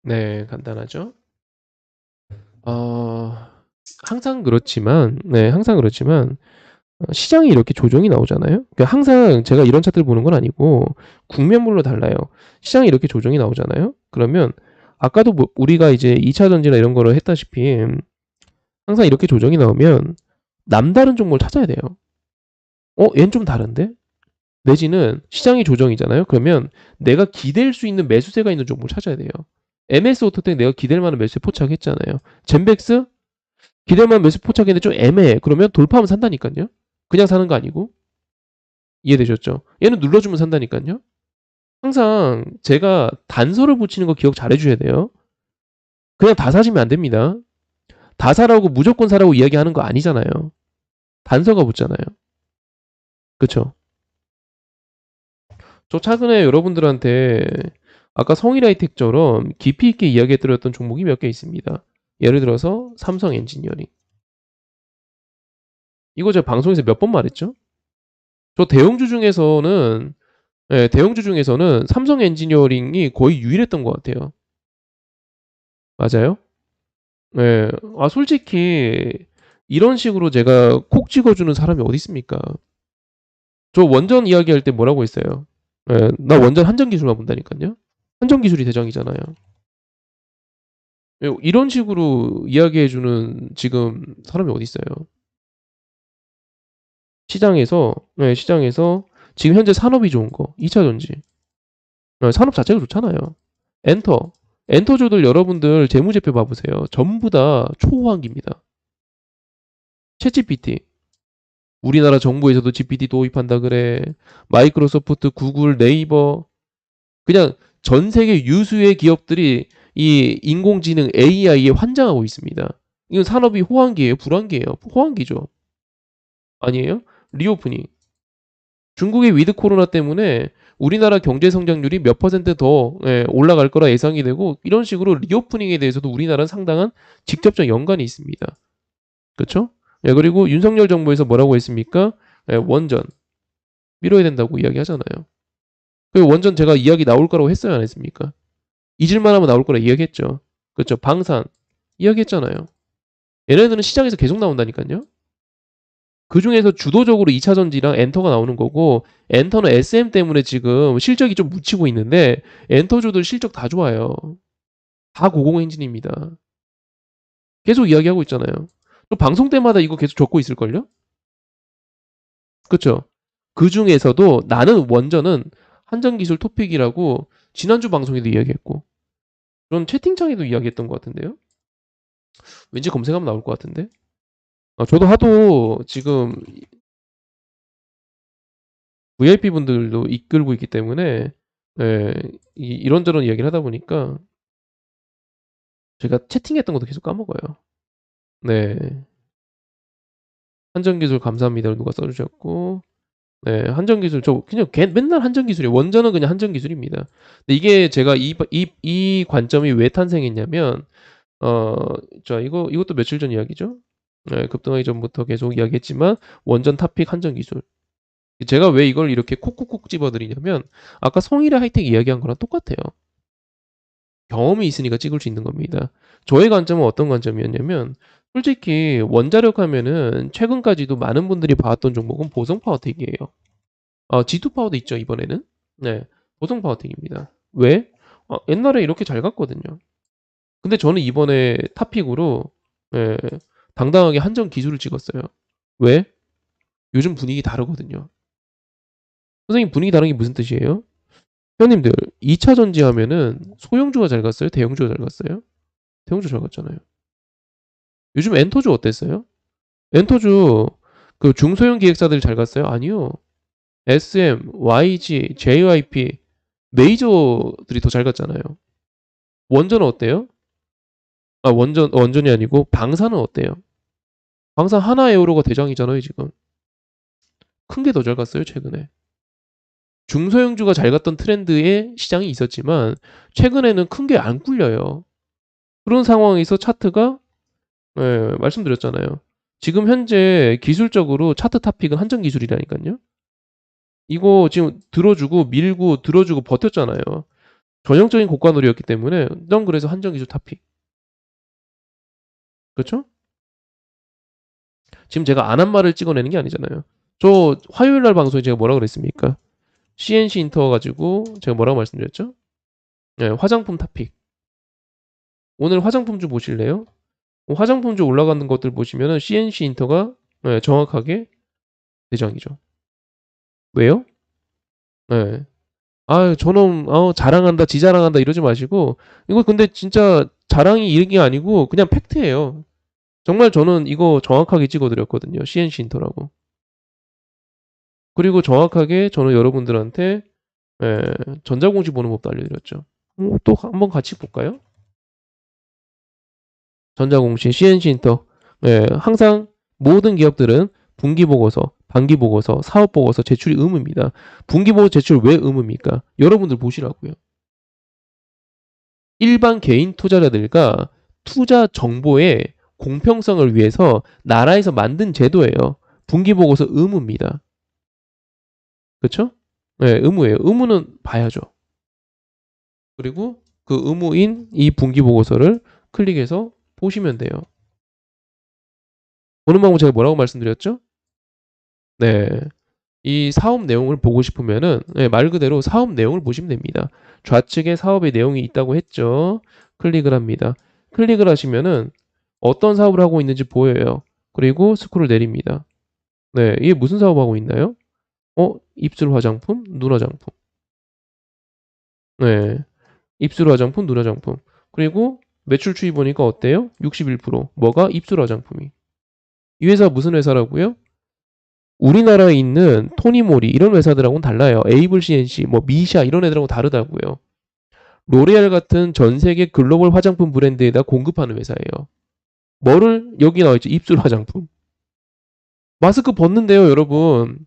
네, 간단하죠? 어, 항상 그렇지만, 시장이 이렇게 조정이 나오잖아요? 그러니까 항상 제가 이런 차트를 보는 건 아니고, 국면별로 달라요. 시장이 이렇게 조정이 나오잖아요? 그러면, 아까도 우리가 이제 2차 전지나 이런 거를 했다시피, 항상 이렇게 조정이 나오면, 남다른 종목을 찾아야 돼요. 얘는 좀 다른데? 내지는 시장이 조정이잖아요? 그러면 내가 기댈 수 있는 매수세가 있는 종목을 찾아야 돼요. MS 오토텍 내가 기댈 만한 매수 포착했잖아요. 젠백스 기댈 만한 매수 포착했는데 좀 애매해. 그러면 돌파하면 산다니까요. 그냥 사는 거 아니고. 이해되셨죠? 얘는 눌러주면 산다니까요. 항상 제가 단서를 붙이는 거 기억 잘 해주셔야 돼요. 그냥 다 사시면 안 됩니다. 다 사라고 무조건 사라고 이야기하는 거 아니잖아요. 단서가 붙잖아요. 그쵸? 저 최근에 여러분들한테 아까 성일하이텍처럼 깊이 있게 이야기해드렸던 종목이 몇 개 있습니다. 예를 들어서 삼성 엔지니어링. 이거 제가 방송에서 몇 번 말했죠? 저 대형주 중에서는 대형주 중에서는 삼성 엔지니어링이 거의 유일했던 것 같아요. 맞아요? 네. 아 솔직히 이런 식으로 제가 콕 찍어주는 사람이 어디 있습니까? 저 원전 이야기할 때 뭐라고 했어요? 나 원전 한전기술만 본다니까요. 한전기술이 대장이잖아요. 이런 식으로 이야기해주는 지금 사람이 어디 있어요? 시장에서 지금 현재 산업이 좋은 거 2차전지 산업 자체가 좋잖아요. 엔터 엔터주들 여러분들 재무제표 봐보세요. 전부 다 초호황기입니다. 챗GPT 우리나라 정부에서도 GPT 도입한다 그래. 마이크로소프트, 구글, 네이버 그냥 전 세계 유수의 기업들이 이 인공지능 AI에 환장하고 있습니다. 이건 산업이 호황기예요, 불황기예요? 호황기죠. 아니에요? 리오프닝. 중국의 위드 코로나 때문에 우리나라 경제 성장률이 몇 퍼센트 더 올라갈 거라 예상이 되고 이런 식으로 리오프닝에 대해서도 우리나라는 상당한 직접적 연관이 있습니다. 그렇죠? 그리고 윤석열 정부에서 뭐라고 했습니까? 원전 밀어야 된다고 이야기하잖아요. 그 원전 제가 이야기 나올 거라고 했어요, 안 했습니까? 잊을만 하면 나올 거라 이야기했죠. 그렇죠? 방산 이야기했잖아요. 얘네들은 시장에서 계속 나온다니까요. 그 중에서 주도적으로 2차 전지랑 엔터가 나오는 거고 엔터는 SM 때문에 지금 실적이 좀 묻히고 있는데 엔터주들 실적 다 좋아요. 다 고공 엔진입니다. 계속 이야기하고 있잖아요. 또 방송 때마다 이거 계속 적고 있을걸요? 그렇죠? 그 중에서도 나는 원전은 한전기술 토픽이라고 지난주 방송에도 이야기했고 그런 채팅창에도 이야기했던 것 같은데요. 왠지 검색하면 나올 것 같은데. 저도 하도 지금 VIP 분들도 이끌고 있기 때문에 이런저런 이야기를 하다 보니까 제가 채팅했던 것도 계속 까먹어요. 네. 한전기술 감사합니다. 누가 써주셨고 네, 한전기술 저 그냥 맨날 한전기술이에요. 원전은 그냥 한전기술입니다. 근데 이게 제가 이 관점이 왜 탄생했냐면 어, 자 이것도 며칠 전 이야기죠. 네, 급등하기 전부터 계속 이야기했지만 원전 탑픽 한전기술. 제가 왜 이걸 이렇게 콕콕콕 집어드리냐면 아까 성일의 하이텍 이야기한 거랑 똑같아요. 경험이 있으니까 찍을 수 있는 겁니다. 저의 관점은 어떤 관점이었냐면 솔직히 원자력 하면은 최근까지도 많은 분들이 봐왔던 종목은 보성 파워텍이에요. G2 파워도 있죠 이번에는. 네, 보성 파워텍입니다. 왜? 옛날에 이렇게 잘 갔거든요. 근데 저는 이번에 탑픽으로 예, 당당하게 한전 기술을 찍었어요. 왜? 요즘 분위기 다르거든요. 선생님 분위기 다른 게 무슨 뜻이에요? 회원님들 2차 전지 하면은 소형주가 잘 갔어요? 대형주가 잘 갔어요? 대형주 잘 갔잖아요. 요즘 엔터주 어땠어요? 엔터주 그 중소형 기획사들 잘 갔어요? 아니요. SM, YG, JYP 메이저들이 더 잘 갔잖아요. 원전은 어때요? 원전이 아니고 방사는 어때요? 방사 하나에어로가 대장이잖아요, 지금. 큰 게 더 잘 갔어요, 최근에. 중소형주가 잘 갔던 트렌드의 시장이 있었지만 최근에는 큰 게 안 굴려요. 그런 상황에서 차트가 말씀드렸잖아요. 지금 현재 기술적으로 차트 탑픽은 한전 기술이라니까요. 이거 지금 들어주고 밀고 들어주고 버텼잖아요. 전형적인 고가놀이였기 때문에 넌 그래서 한전 기술 탑픽. 그렇죠? 지금 제가 안 한 말을 찍어내는 게 아니잖아요. 저 화요일 날 방송에 제가 뭐라 그랬습니까? CNC 인터 가지고 제가 뭐라고 말씀드렸죠? 네, 화장품 탑픽. 오늘 화장품주 보실래요? 화장품주 올라가는 것들 보시면은 CNC 인터가 정확하게 대장이죠. 왜요? 네. 아, 저놈, 자랑한다, 지자랑한다 이러지 마시고, 이거 근데 진짜 자랑이 이런 게 아니고 그냥 팩트예요. 정말 저는 이거 정확하게 찍어드렸거든요. CNC 인터라고. 그리고 정확하게 저는 여러분들한테 예, 전자공시 보는 법도 알려드렸죠. 또 한번 같이 볼까요? 전자공시, CNC 인터. 예, 항상 모든 기업들은 분기보고서, 반기보고서, 사업보고서 제출이 의무입니다. 분기보고서 제출 왜 의무입니까? 여러분들 보시라고요. 일반 개인 투자자들과 투자 정보의 공평성을 위해서 나라에서 만든 제도예요. 분기보고서 의무입니다. 그렇죠? 네, 의무예요. 의무는 봐야죠. 그리고 그 의무인 이 분기보고서를 클릭해서 보시면 돼요. 보는 방법 제가 뭐라고 말씀드렸죠? 네. 이 사업 내용을 보고 싶으면은 네, 말 그대로 사업 내용을 보시면 됩니다. 좌측에 사업의 내용이 있다고 했죠. 클릭을 합니다. 클릭을 하시면은 어떤 사업을 하고 있는지 보여요. 그리고 스크롤 내립니다. 네, 이게 무슨 사업하고 있나요? 입술 화장품, 눈 화장품. 네, 입술 화장품, 눈 화장품. 그리고 매출 추이 보니까 어때요? 61%. 뭐가? 입술 화장품이. 이 회사 무슨 회사라고요? 우리나라에 있는 토니모리 이런 회사들하고는 달라요. 에이블 CNC, 뭐 미샤 이런 애들하고 다르다고요. 로레알 같은 전 세계 글로벌 화장품 브랜드에다 공급하는 회사예요. 뭐를 여기 나와 있죠? 입술 화장품. 마스크 벗는데요, 여러분.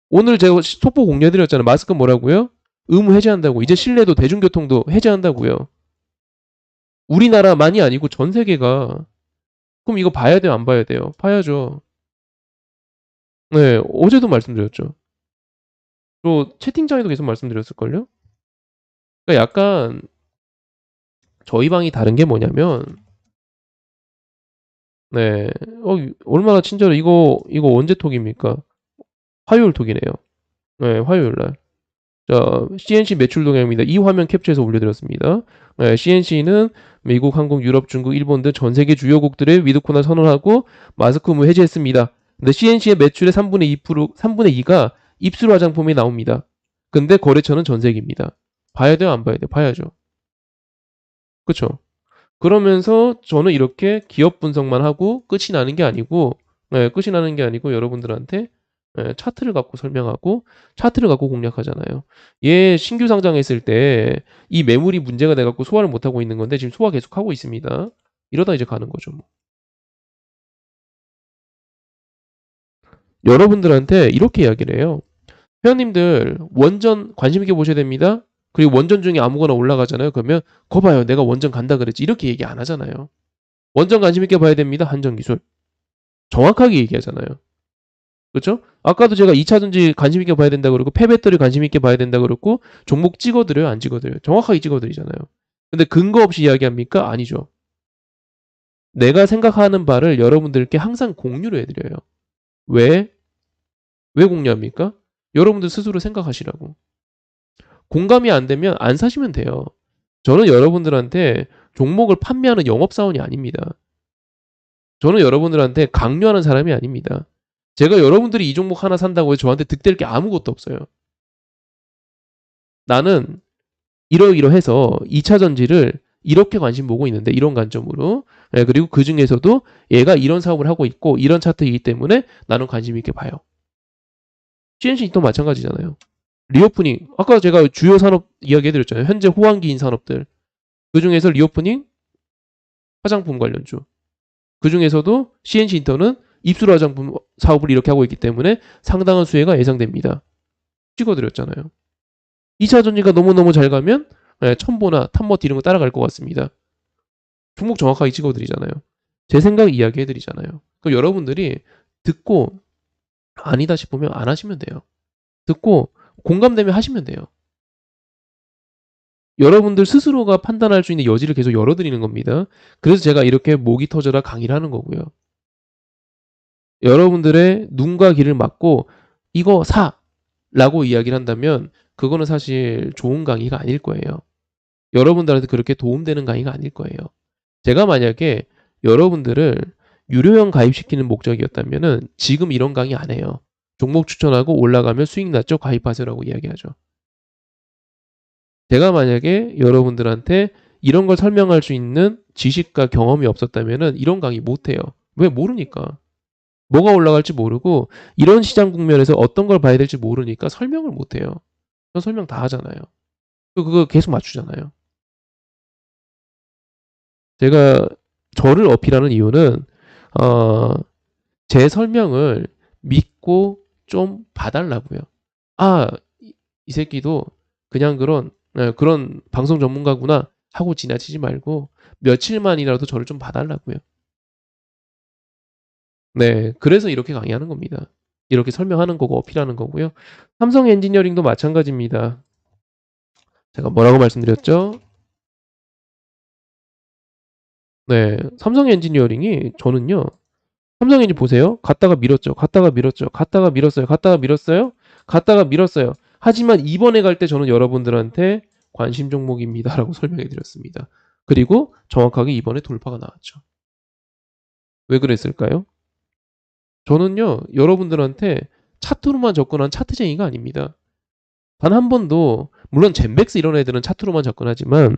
오늘 제가 속보 공개해드렸잖아요. 마스크 뭐라고요? 의무 해제한다고. 이제 실내도 대중교통도 해제한다고요. 우리나라만이 아니고 전 세계가. 그럼 이거 봐야 돼요, 안 봐야 돼요? 봐야죠. 네, 어제도 말씀드렸죠. 또 채팅창에도 계속 말씀드렸을걸요? 그러니까 약간 저희 방이 다른 게 뭐냐면, 네, 얼마나 친절해. 이거 언제 톡입니까? 화요일 톡이네요. 네, 화요일 날. 자, CNC 매출 동향입니다. 이 화면 캡처해서 올려드렸습니다. 네, CNC는 미국, 한국, 유럽, 중국, 일본 등 전 세계 주요국들의 위드코나 선언하고 마스크 의무 해제했습니다. 근데 CNC의 매출의 3분의 3분의 2가 입술 화장품이 나옵니다. 근데 거래처는 전 세계입니다. 봐야 돼요, 안 봐야 돼요? 봐야죠. 그쵸? 그러면서 저는 이렇게 기업 분석만 하고 끝이 나는 게 아니고, 네, 끝이 나는 게 아니고 여러분들한테 차트를 갖고 설명하고 차트를 갖고 공략하잖아요. 얘 신규 상장했을 때 이 매물이 문제가 돼갖고 소화를 못하고 있는 건데 지금 소화 계속 하고 있습니다. 이러다 이제 가는 거죠. 뭐. 여러분들한테 이렇게 이야기를 해요. 회원님들 원전 관심 있게 보셔야 됩니다. 그리고 원전 중에 아무거나 올라가잖아요. 그러면 거 봐요. 내가 원전 간다 그랬지. 이렇게 얘기 안 하잖아요. 원전 관심 있게 봐야 됩니다. 한전기술. 정확하게 얘기하잖아요. 그렇죠? 아까도 제가 2차전지 관심 있게 봐야 된다 그러고 폐배터리 관심 있게 봐야 된다 그랬고 종목 찍어드려요? 안 찍어드려요? 정확하게 찍어드리잖아요. 근데 근거 없이 이야기합니까? 아니죠. 내가 생각하는 바를 여러분들께 항상 공유를 해드려요. 왜? 왜 공유합니까? 여러분들 스스로 생각하시라고. 공감이 안 되면 안 사시면 돼요. 저는 여러분들한테 종목을 판매하는 영업사원이 아닙니다. 저는 여러분들한테 강요하는 사람이 아닙니다. 제가 여러분들이 이 종목 하나 산다고 해서 저한테 득될 게 아무것도 없어요. 나는 이러이러해서 2차 전지를 이렇게 관심 보고 있는데 이런 관점으로 그리고 그 중에서도 얘가 이런 사업을 하고 있고 이런 차트이기 때문에 나는 관심 있게 봐요. CNC도 마찬가지잖아요. 리오프닝 아까 제가 주요 산업 이야기해드렸잖아요. 현재 호황기인 산업들 그 중에서 리오프닝 화장품 관련주 그 중에서도 CNC 인터는 입술 화장품 사업을 이렇게 하고 있기 때문에 상당한 수혜가 예상됩니다. 찍어드렸잖아요. 2차 전지가 너무너무 잘 가면 첨보나 탑머트 이런 거 따라갈 것 같습니다. 종목 정확하게 찍어드리잖아요. 제 생각 이야기해드리잖아요. 그럼 여러분들이 듣고 아니다 싶으면 안 하시면 돼요. 듣고 공감되면 하시면 돼요. 여러분들 스스로가 판단할 수 있는 여지를 계속 열어드리는 겁니다. 그래서 제가 이렇게 목이 터져라 강의를 하는 거고요. 여러분들의 눈과 귀를 막고 이거 사! 라고 이야기를 한다면 그거는 사실 좋은 강의가 아닐 거예요. 여러분들한테 그렇게 도움되는 강의가 아닐 거예요. 제가 만약에 여러분들을 유료형 가입시키는 목적이었다면 지금 이런 강의 안 해요. 종목 추천하고 올라가면 수익 났죠? 가입하세요라고 이야기하죠. 제가 만약에 여러분들한테 이런 걸 설명할 수 있는 지식과 경험이 없었다면은 이런 강의 못 해요. 왜? 모르니까. 뭐가 올라갈지 모르고 이런 시장 국면에서 어떤 걸 봐야 될지 모르니까 설명을 못 해요. 저 설명 다 하잖아요. 그거 계속 맞추잖아요. 제가 저를 어필하는 이유는 어, 제 설명을 믿고 좀 봐달라고요. 아, 이 새끼도 그냥 그런 방송 전문가구나 하고 지나치지 말고 며칠만이라도 저를 좀 봐달라고요. 네, 그래서 이렇게 강의하는 겁니다. 이렇게 설명하는 거고 어필하는 거고요. 삼성 엔지니어링도 마찬가지입니다. 제가 뭐라고 말씀드렸죠? 네, 삼성 엔지니어링이 저는요. 삼성 엔진 보세요. 갔다가 밀었죠. 갔다가 밀었죠. 갔다가 밀었어요. 갔다가 밀었어요. 갔다가 밀었어요. 하지만 이번에 갈 때 저는 여러분들한테 관심 종목입니다라고 설명해 드렸습니다. 그리고 정확하게 이번에 돌파가 나왔죠. 왜 그랬을까요? 저는요, 여러분들한테 차트로만 접근한 차트쟁이가 아닙니다. 단 한 번도, 물론 젠백스 이런 애들은 차트로만 접근하지만,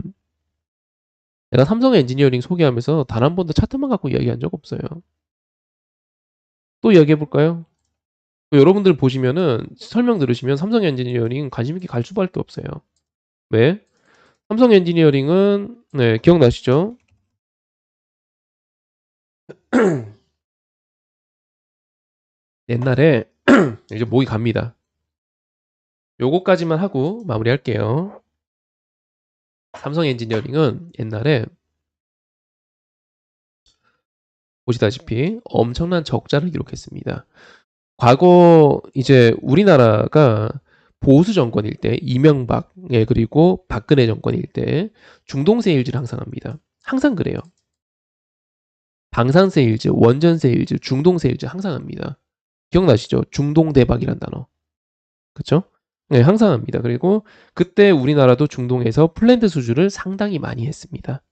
내가 삼성 엔지니어링 소개하면서 단 한 번도 차트만 갖고 이야기한 적 없어요. 또 이야기해 볼까요? 여러분들 보시면은, 설명 들으시면 삼성 엔지니어링 관심 있게 갈 수밖에 없어요. 왜? 삼성 엔지니어링은, 네, 기억나시죠? 옛날에, 이제 목이 갑니다. 요거까지만 하고 마무리할게요. 삼성 엔지니어링은 옛날에 보시다시피 엄청난 적자를 기록했습니다. 과거 이제 우리나라가 보수 정권일 때 이명박 그리고 박근혜 정권일 때 중동 세일즈를 항상 합니다. 항상 그래요. 방산 세일즈, 원전 세일즈, 중동 세일즈 항상 합니다. 기억나시죠? 중동 대박이란 단어. 그쵸? 네, 항상 합니다. 그리고 그때 우리나라도 중동에서 플랜트 수주를 상당히 많이 했습니다.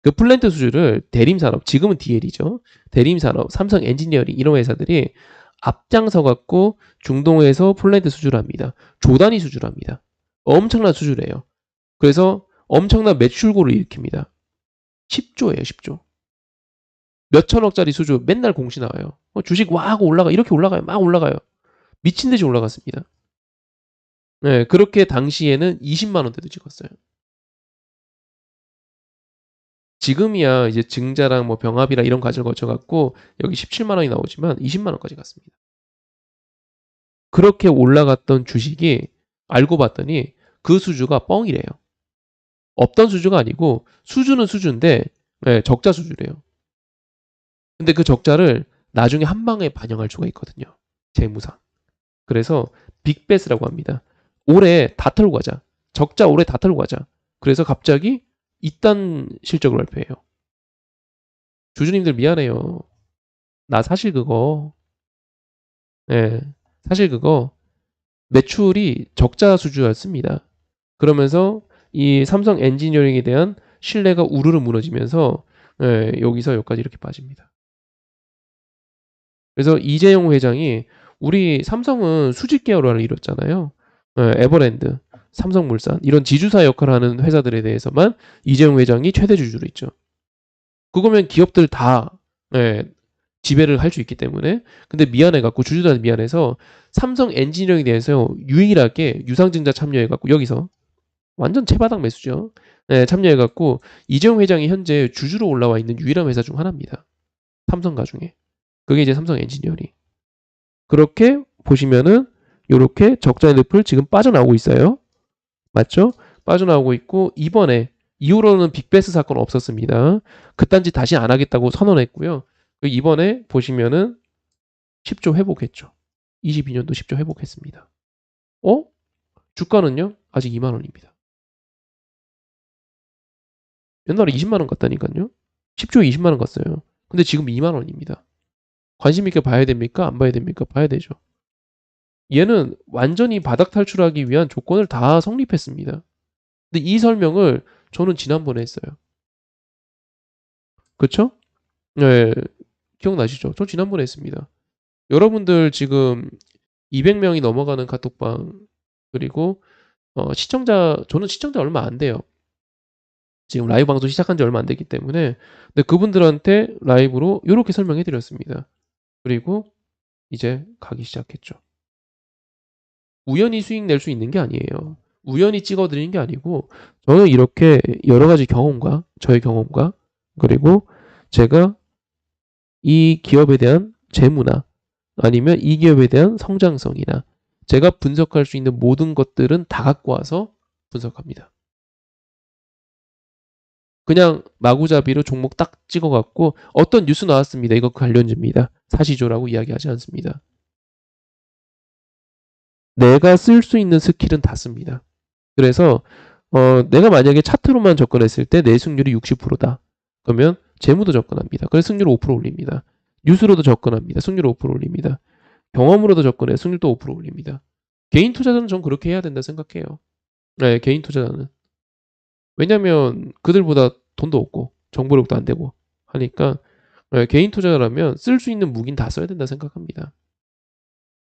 그 플랜트 수주를 대림산업, 지금은 DL이죠. 대림산업, 삼성 엔지니어링 이런 회사들이 앞장서 갖고 중동에서 플랜트 수주를 합니다. 조 단위 수주를 합니다. 엄청난 수주를 해요. 그래서 엄청난 매출고를 일으킵니다. 10조예요, 10조. 몇 천억짜리 수주 맨날 공시 나와요. 주식 와 하고 올라가 이렇게 올라가요. 막 올라가요. 미친 듯이 올라갔습니다. 네, 그렇게 당시에는 20만 원대도 찍었어요. 지금이야 이제 증자랑 뭐 병합이랑 이런 과정을 거쳐갖고 여기 17만 원이 나오지만 20만 원까지 갔습니다. 그렇게 올라갔던 주식이 알고 봤더니 그 수주가 뻥이래요. 없던 수주가 아니고 수주는 수주인데 네, 적자 수주래요. 근데 그 적자를 나중에 한 방에 반영할 수가 있거든요. 재무상. 그래서 빅베스라고 합니다. 올해 다 털고 가자. 적자 올해 다 털고 가자. 그래서 갑자기 이딴 실적을 발표해요. 주주님들 미안해요. 나 사실 그거 예, 사실 그거 매출이 적자 수주였습니다. 그러면서 이 삼성 엔지니어링에 대한 신뢰가 우르르 무너지면서 예, 여기서 여기까지 이렇게 빠집니다. 그래서 이재용 회장이 우리 삼성은 수직 계열화를 이뤘잖아요. 예, 에버랜드, 삼성물산 이런 지주사 역할을 하는 회사들에 대해서만 이재용 회장이 최대 주주로 있죠. 그거면 기업들 다 예, 지배를 할 수 있기 때문에 근데 미안해갖고 주주들한테 미안해서 삼성 엔지니어링에 대해서 유일하게 유상증자 참여해갖고 여기서 완전 채바닥 매수죠. 네, 참여해갖고 이재용 회장이 현재 주주로 올라와 있는 유일한 회사 중 하나입니다. 삼성가 중에. 그게 이제 삼성 엔지니어링. 그렇게 보시면은 이렇게 적자의 늪을 지금 빠져나오고 있어요. 맞죠? 빠져나오고 있고 이번에 이후로는 빅베스 사건 없었습니다. 그딴 짓 다시 안 하겠다고 선언했고요. 이번에 보시면은 10조 회복했죠. 22년도 10조 회복했습니다. 어? 주가는요? 아직 2만 원입니다. 옛날에 20만 원 갔다니까요. 10조에 20만 원 갔어요. 근데 지금 2만 원입니다. 관심 있게 봐야 됩니까? 안 봐야 됩니까? 봐야 되죠. 얘는 완전히 바닥 탈출하기 위한 조건을 다 성립했습니다. 근데 이 설명을 저는 지난번에 했어요. 그쵸? 네, 기억나시죠? 저 지난번에 했습니다. 여러분들 지금 200명이 넘어가는 카톡방 그리고 저는 시청자 얼마 안 돼요. 지금 라이브 방송 시작한 지 얼마 안 됐기 때문에. 근데 그분들한테 라이브로 요렇게 설명해 드렸습니다. 그리고 이제 가기 시작했죠. 우연히 수익 낼 수 있는 게 아니에요. 우연히 찍어 드리는 게 아니고 저는 이렇게 여러 가지 경험과 저의 경험과 그리고 제가 이 기업에 대한 재무나 아니면 이 기업에 대한 성장성이나 제가 분석할 수 있는 모든 것들은 다 갖고 와서 분석합니다. 그냥 마구잡이로 종목 딱 찍어갖고 어떤 뉴스 나왔습니다. 이거 관련주입니다. 사시죠라고 이야기하지 않습니다. 내가 쓸 수 있는 스킬은 다 씁니다. 그래서 내가 만약에 차트로만 접근했을 때 내 승률이 60%다. 그러면 재무도 접근합니다. 그래서 승률 5% 올립니다. 뉴스로도 접근합니다. 승률 5% 올립니다. 경험으로도 접근해 승률도 5% 올립니다. 개인 투자자는 전 그렇게 해야 된다 생각해요. 네, 개인 투자자는. 왜냐면 그들보다 돈도 없고 정보력도 안 되고 하니까 네, 개인 투자자라면 쓸 수 있는 무기는 다 써야 된다 생각합니다.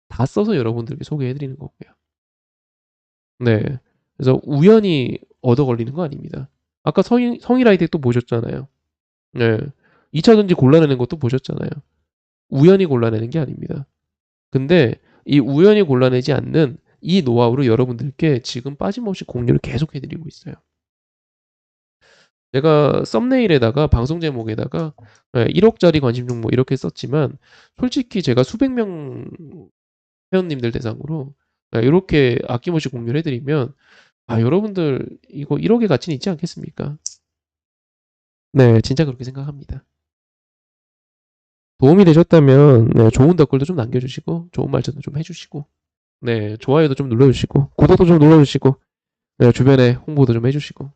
다 써서 여러분들께 소개해드리는 거고요. 네. 그래서 우연히 얻어 걸리는 거 아닙니다. 아까 성일아이텍 또 보셨잖아요. 네. 2차 전지 골라내는 것도 보셨잖아요. 우연히 골라내는 게 아닙니다. 근데 이 우연히 골라내지 않는 이 노하우를 여러분들께 지금 빠짐없이 공유를 계속 해드리고 있어요. 제가 썸네일에다가 방송 제목에다가 1억짜리 관심 종목 이렇게 썼지만 솔직히 제가 수백 명 회원님들 대상으로 이렇게 아낌없이 공유를 해드리면 여러분들 이거 1억의 가치는 있지 않겠습니까? 네, 진짜 그렇게 생각합니다. 도움이 되셨다면 네, 좋은 댓글도 좀 남겨주시고 좋은 말씀도 좀 해주시고 네, 좋아요도 좀 눌러주시고 구독도 좀 눌러주시고 네, 주변에 홍보도 좀 해주시고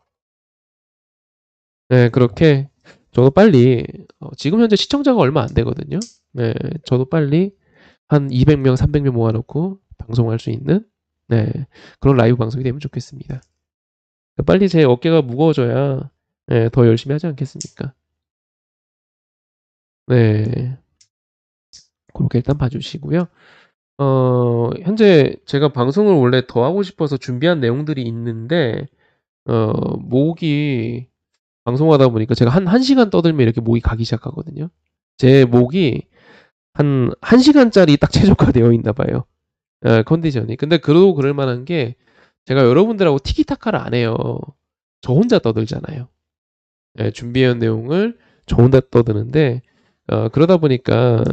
네, 그렇게 저도 빨리 지금 현재 시청자가 얼마 안 되거든요. 네, 저도 빨리 한 200명, 300명 모아놓고 방송할 수 있는 네, 그런 라이브 방송이 되면 좋겠습니다. 빨리 제 어깨가 무거워져야 네, 더 열심히 하지 않겠습니까? 네, 그렇게 일단 봐주시고요. 현재 제가 방송을 원래 더 하고 싶어서 준비한 내용들이 있는데 목이 방송하다 보니까 제가 한 1시간 떠들면 이렇게 목이 가기 시작하거든요. 제 목이 한 1시간짜리 딱 최적화되어 있나 봐요. 컨디션이. 근데 그래도 그럴 만한 게 제가 여러분들하고 티키타카를 안 해요. 저 혼자 떠들잖아요. 준비한 내용을 저 혼자 떠드는데 그러다 보니까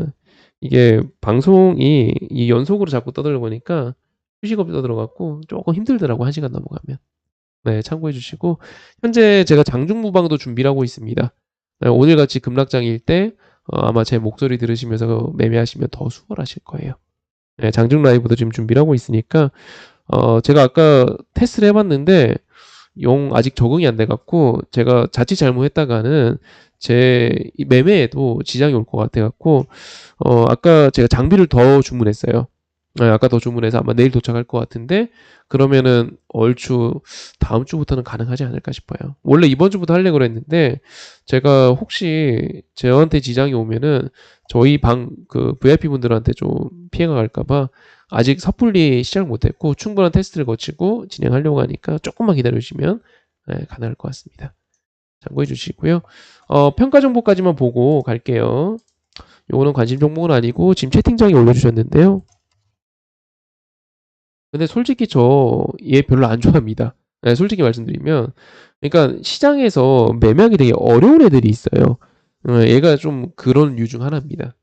이게 방송이 이 연속으로 자꾸 떠들다 보니까 휴식 없이 떠들어갖고 조금 힘들더라고 1시간 넘어가면. 네, 참고해 주시고 현재 제가 장중무방도 준비를 하고 있습니다. 오늘같이 급락장일 때 아마 제 목소리 들으시면서 매매하시면 더 수월하실 거예요. 네, 장중 라이브도 지금 준비를 하고 있으니까 제가 아까 테스트를 해봤는데 용 아직 적응이 안 돼갖고 제가 자칫 잘못했다가는 제 매매에도 지장이 올 것 같아갖고 아까 제가 장비를 더 주문했어요. 아까 더 주문해서 아마 내일 도착할 것 같은데 그러면은 얼추 다음 주부터는 가능하지 않을까 싶어요. 원래 이번 주부터 하려고 그랬는데 제가 혹시 저한테 지장이 오면은 저희 그 VIP 분들한테 좀 피해가 갈까봐 아직 섣불리 시작 못했고 충분한 테스트를 거치고 진행하려고 하니까 조금만 기다려주시면 가능할 것 같습니다. 참고해 주시고요. 평가 정보까지만 보고 갈게요. 요거는 관심 종목은 아니고 지금 채팅창에 올려주셨는데요. 근데 솔직히 저 얘 별로 안 좋아합니다. 네, 솔직히 말씀드리면 그러니까 시장에서 매매하기 되게 어려운 애들이 있어요. 얘가 좀 그런 류 중 하나입니다.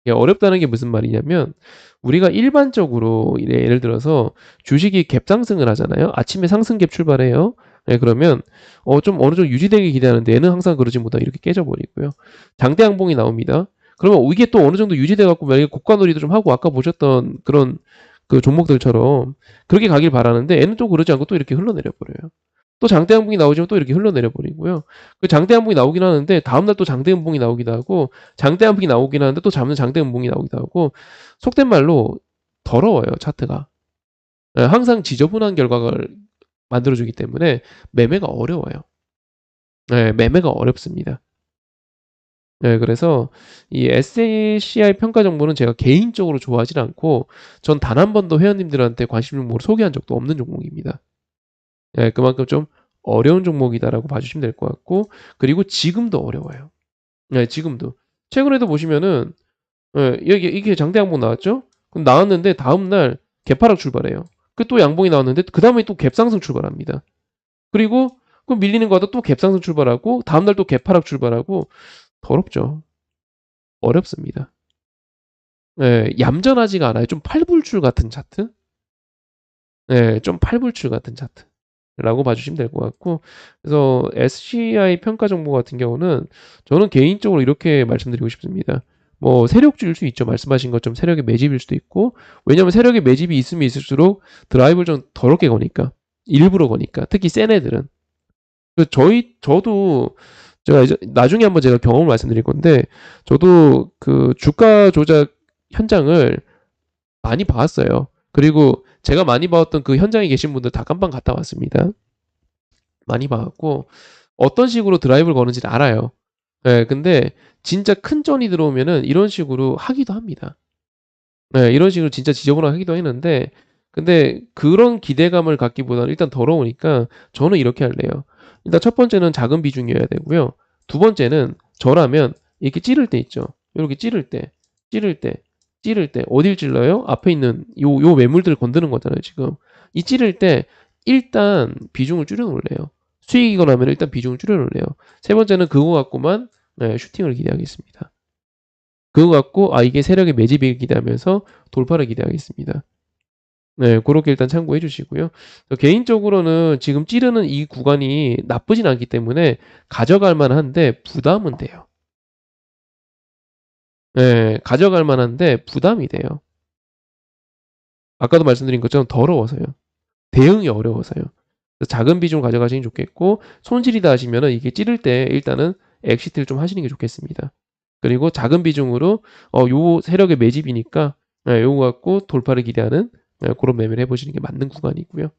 어렵다는 게 무슨 말이냐면 우리가 일반적으로 예를 들어서 주식이 갭 상승을 하잖아요. 아침에 상승 갭 출발해요. 네, 그러면 좀 어느 정도 유지되게 기대하는데 얘는 항상 그러지 못하고 이렇게 깨져버리고요. 장대 양봉이 나옵니다. 그러면 이게 또 어느 정도 유지돼 갖고 만약에 고가놀이도 좀 하고 아까 보셨던 그런 그 종목들처럼 그렇게 가길 바라는데 얘는 또 그러지 않고 또 이렇게 흘러내려 버려요. 또 장대 양봉이 나오지만 또 이렇게 흘러내려 버리고요. 그 장대 양봉이 나오긴 하는데 다음날 또 장대 음봉이 나오기도 하고 장대 양봉이 나오긴 하는데 또 다음날 장대 음봉이 나오기도 하고 속된 말로 더러워요 차트가. 항상 지저분한 결과를 만들어주기 때문에 매매가 어려워요. 매매가 어렵습니다. 그래서 이 SACI 평가 정보는 제가 개인적으로 좋아하지 않고 전 단 한 번도 회원님들한테 관심 종목을 소개한 적도 없는 종목입니다. 예, 그만큼 좀 어려운 종목이다라고 봐주시면 될 것 같고, 그리고 지금도 어려워요. 네, 지금도. 최근에도 보시면은, 예, 이게 장대 양봉 나왔죠? 그럼 나왔는데 다음날 개파락 출발해요. 그 또 양봉이 나왔는데 그 다음에 또 갭상승 출발합니다. 그리고 그 밀리는 거 하다 또 갭상승 출발하고 다음날 또 개파락 출발하고 더럽죠. 어렵습니다. 예, 얌전하지가 않아요. 좀 팔불출 같은 차트? 예, 좀 팔불출 같은 차트라고 봐주시면 될 것 같고, 그래서 SCI 평가 정보 같은 경우는 저는 개인적으로 이렇게 말씀드리고 싶습니다. 뭐 세력주일 수 있죠. 말씀하신 것처럼 세력의 매집일 수도 있고, 왜냐면 세력의 매집이 있으면 있을수록 드라이브를 좀 더럽게 거니까, 일부러 거니까, 특히 센 애들은. 저도 제가 이제 나중에 한번 제가 경험을 말씀드릴 건데, 저도 그 주가 조작 현장을 많이 봤어요. 그리고 제가 많이 봐왔던 그 현장에 계신 분들 다 깜빵 갔다 왔습니다. 많이 봐갖고 어떤 식으로 드라이브를 거는지를 알아요. 예, 근데 진짜 큰 전이 들어오면은 이런 식으로 하기도 합니다. 네, 이런 식으로 진짜 지저분하게 하기도 했는데, 근데 그런 기대감을 갖기보다는 일단 더러우니까 저는 이렇게 할래요. 일단 첫 번째는 작은 비중이어야 되고요. 두 번째는 저라면 이렇게 찌를 때 있죠. 이렇게 찌를 때, 찌를 때, 찌를 때 어딜 찔러요? 앞에 있는 요 매물들을 건드는 거잖아요, 지금. 이 찌를 때 일단 비중을 줄여 놓을래요. 수익이고 나면 일단 비중을 줄여 놓을래요. 세 번째는 그거 갖고만 네, 슈팅을 기대하겠습니다. 그거 갖고 아 이게 세력의 매집을 기대하면서 돌파를 기대하겠습니다. 네, 그렇게 일단 참고해 주시고요. 개인적으로는 지금 찌르는 이 구간이 나쁘진 않기 때문에 가져갈 만한데 부담은 돼요. 네, 가져갈 만한데 부담이 돼요. 아까도 말씀드린 것처럼 더러워서요. 대응이 어려워서요. 작은 비중 가져가시는 게 좋겠고 손실이다 하시면은 이게 찌를 때 일단은 엑시트를 좀 하시는 게 좋겠습니다. 그리고 작은 비중으로 요 세력의 매집이니까 예, 요거 갖고 돌파를 기대하는 예, 그런 매매를 해보시는 게 맞는 구간이고요.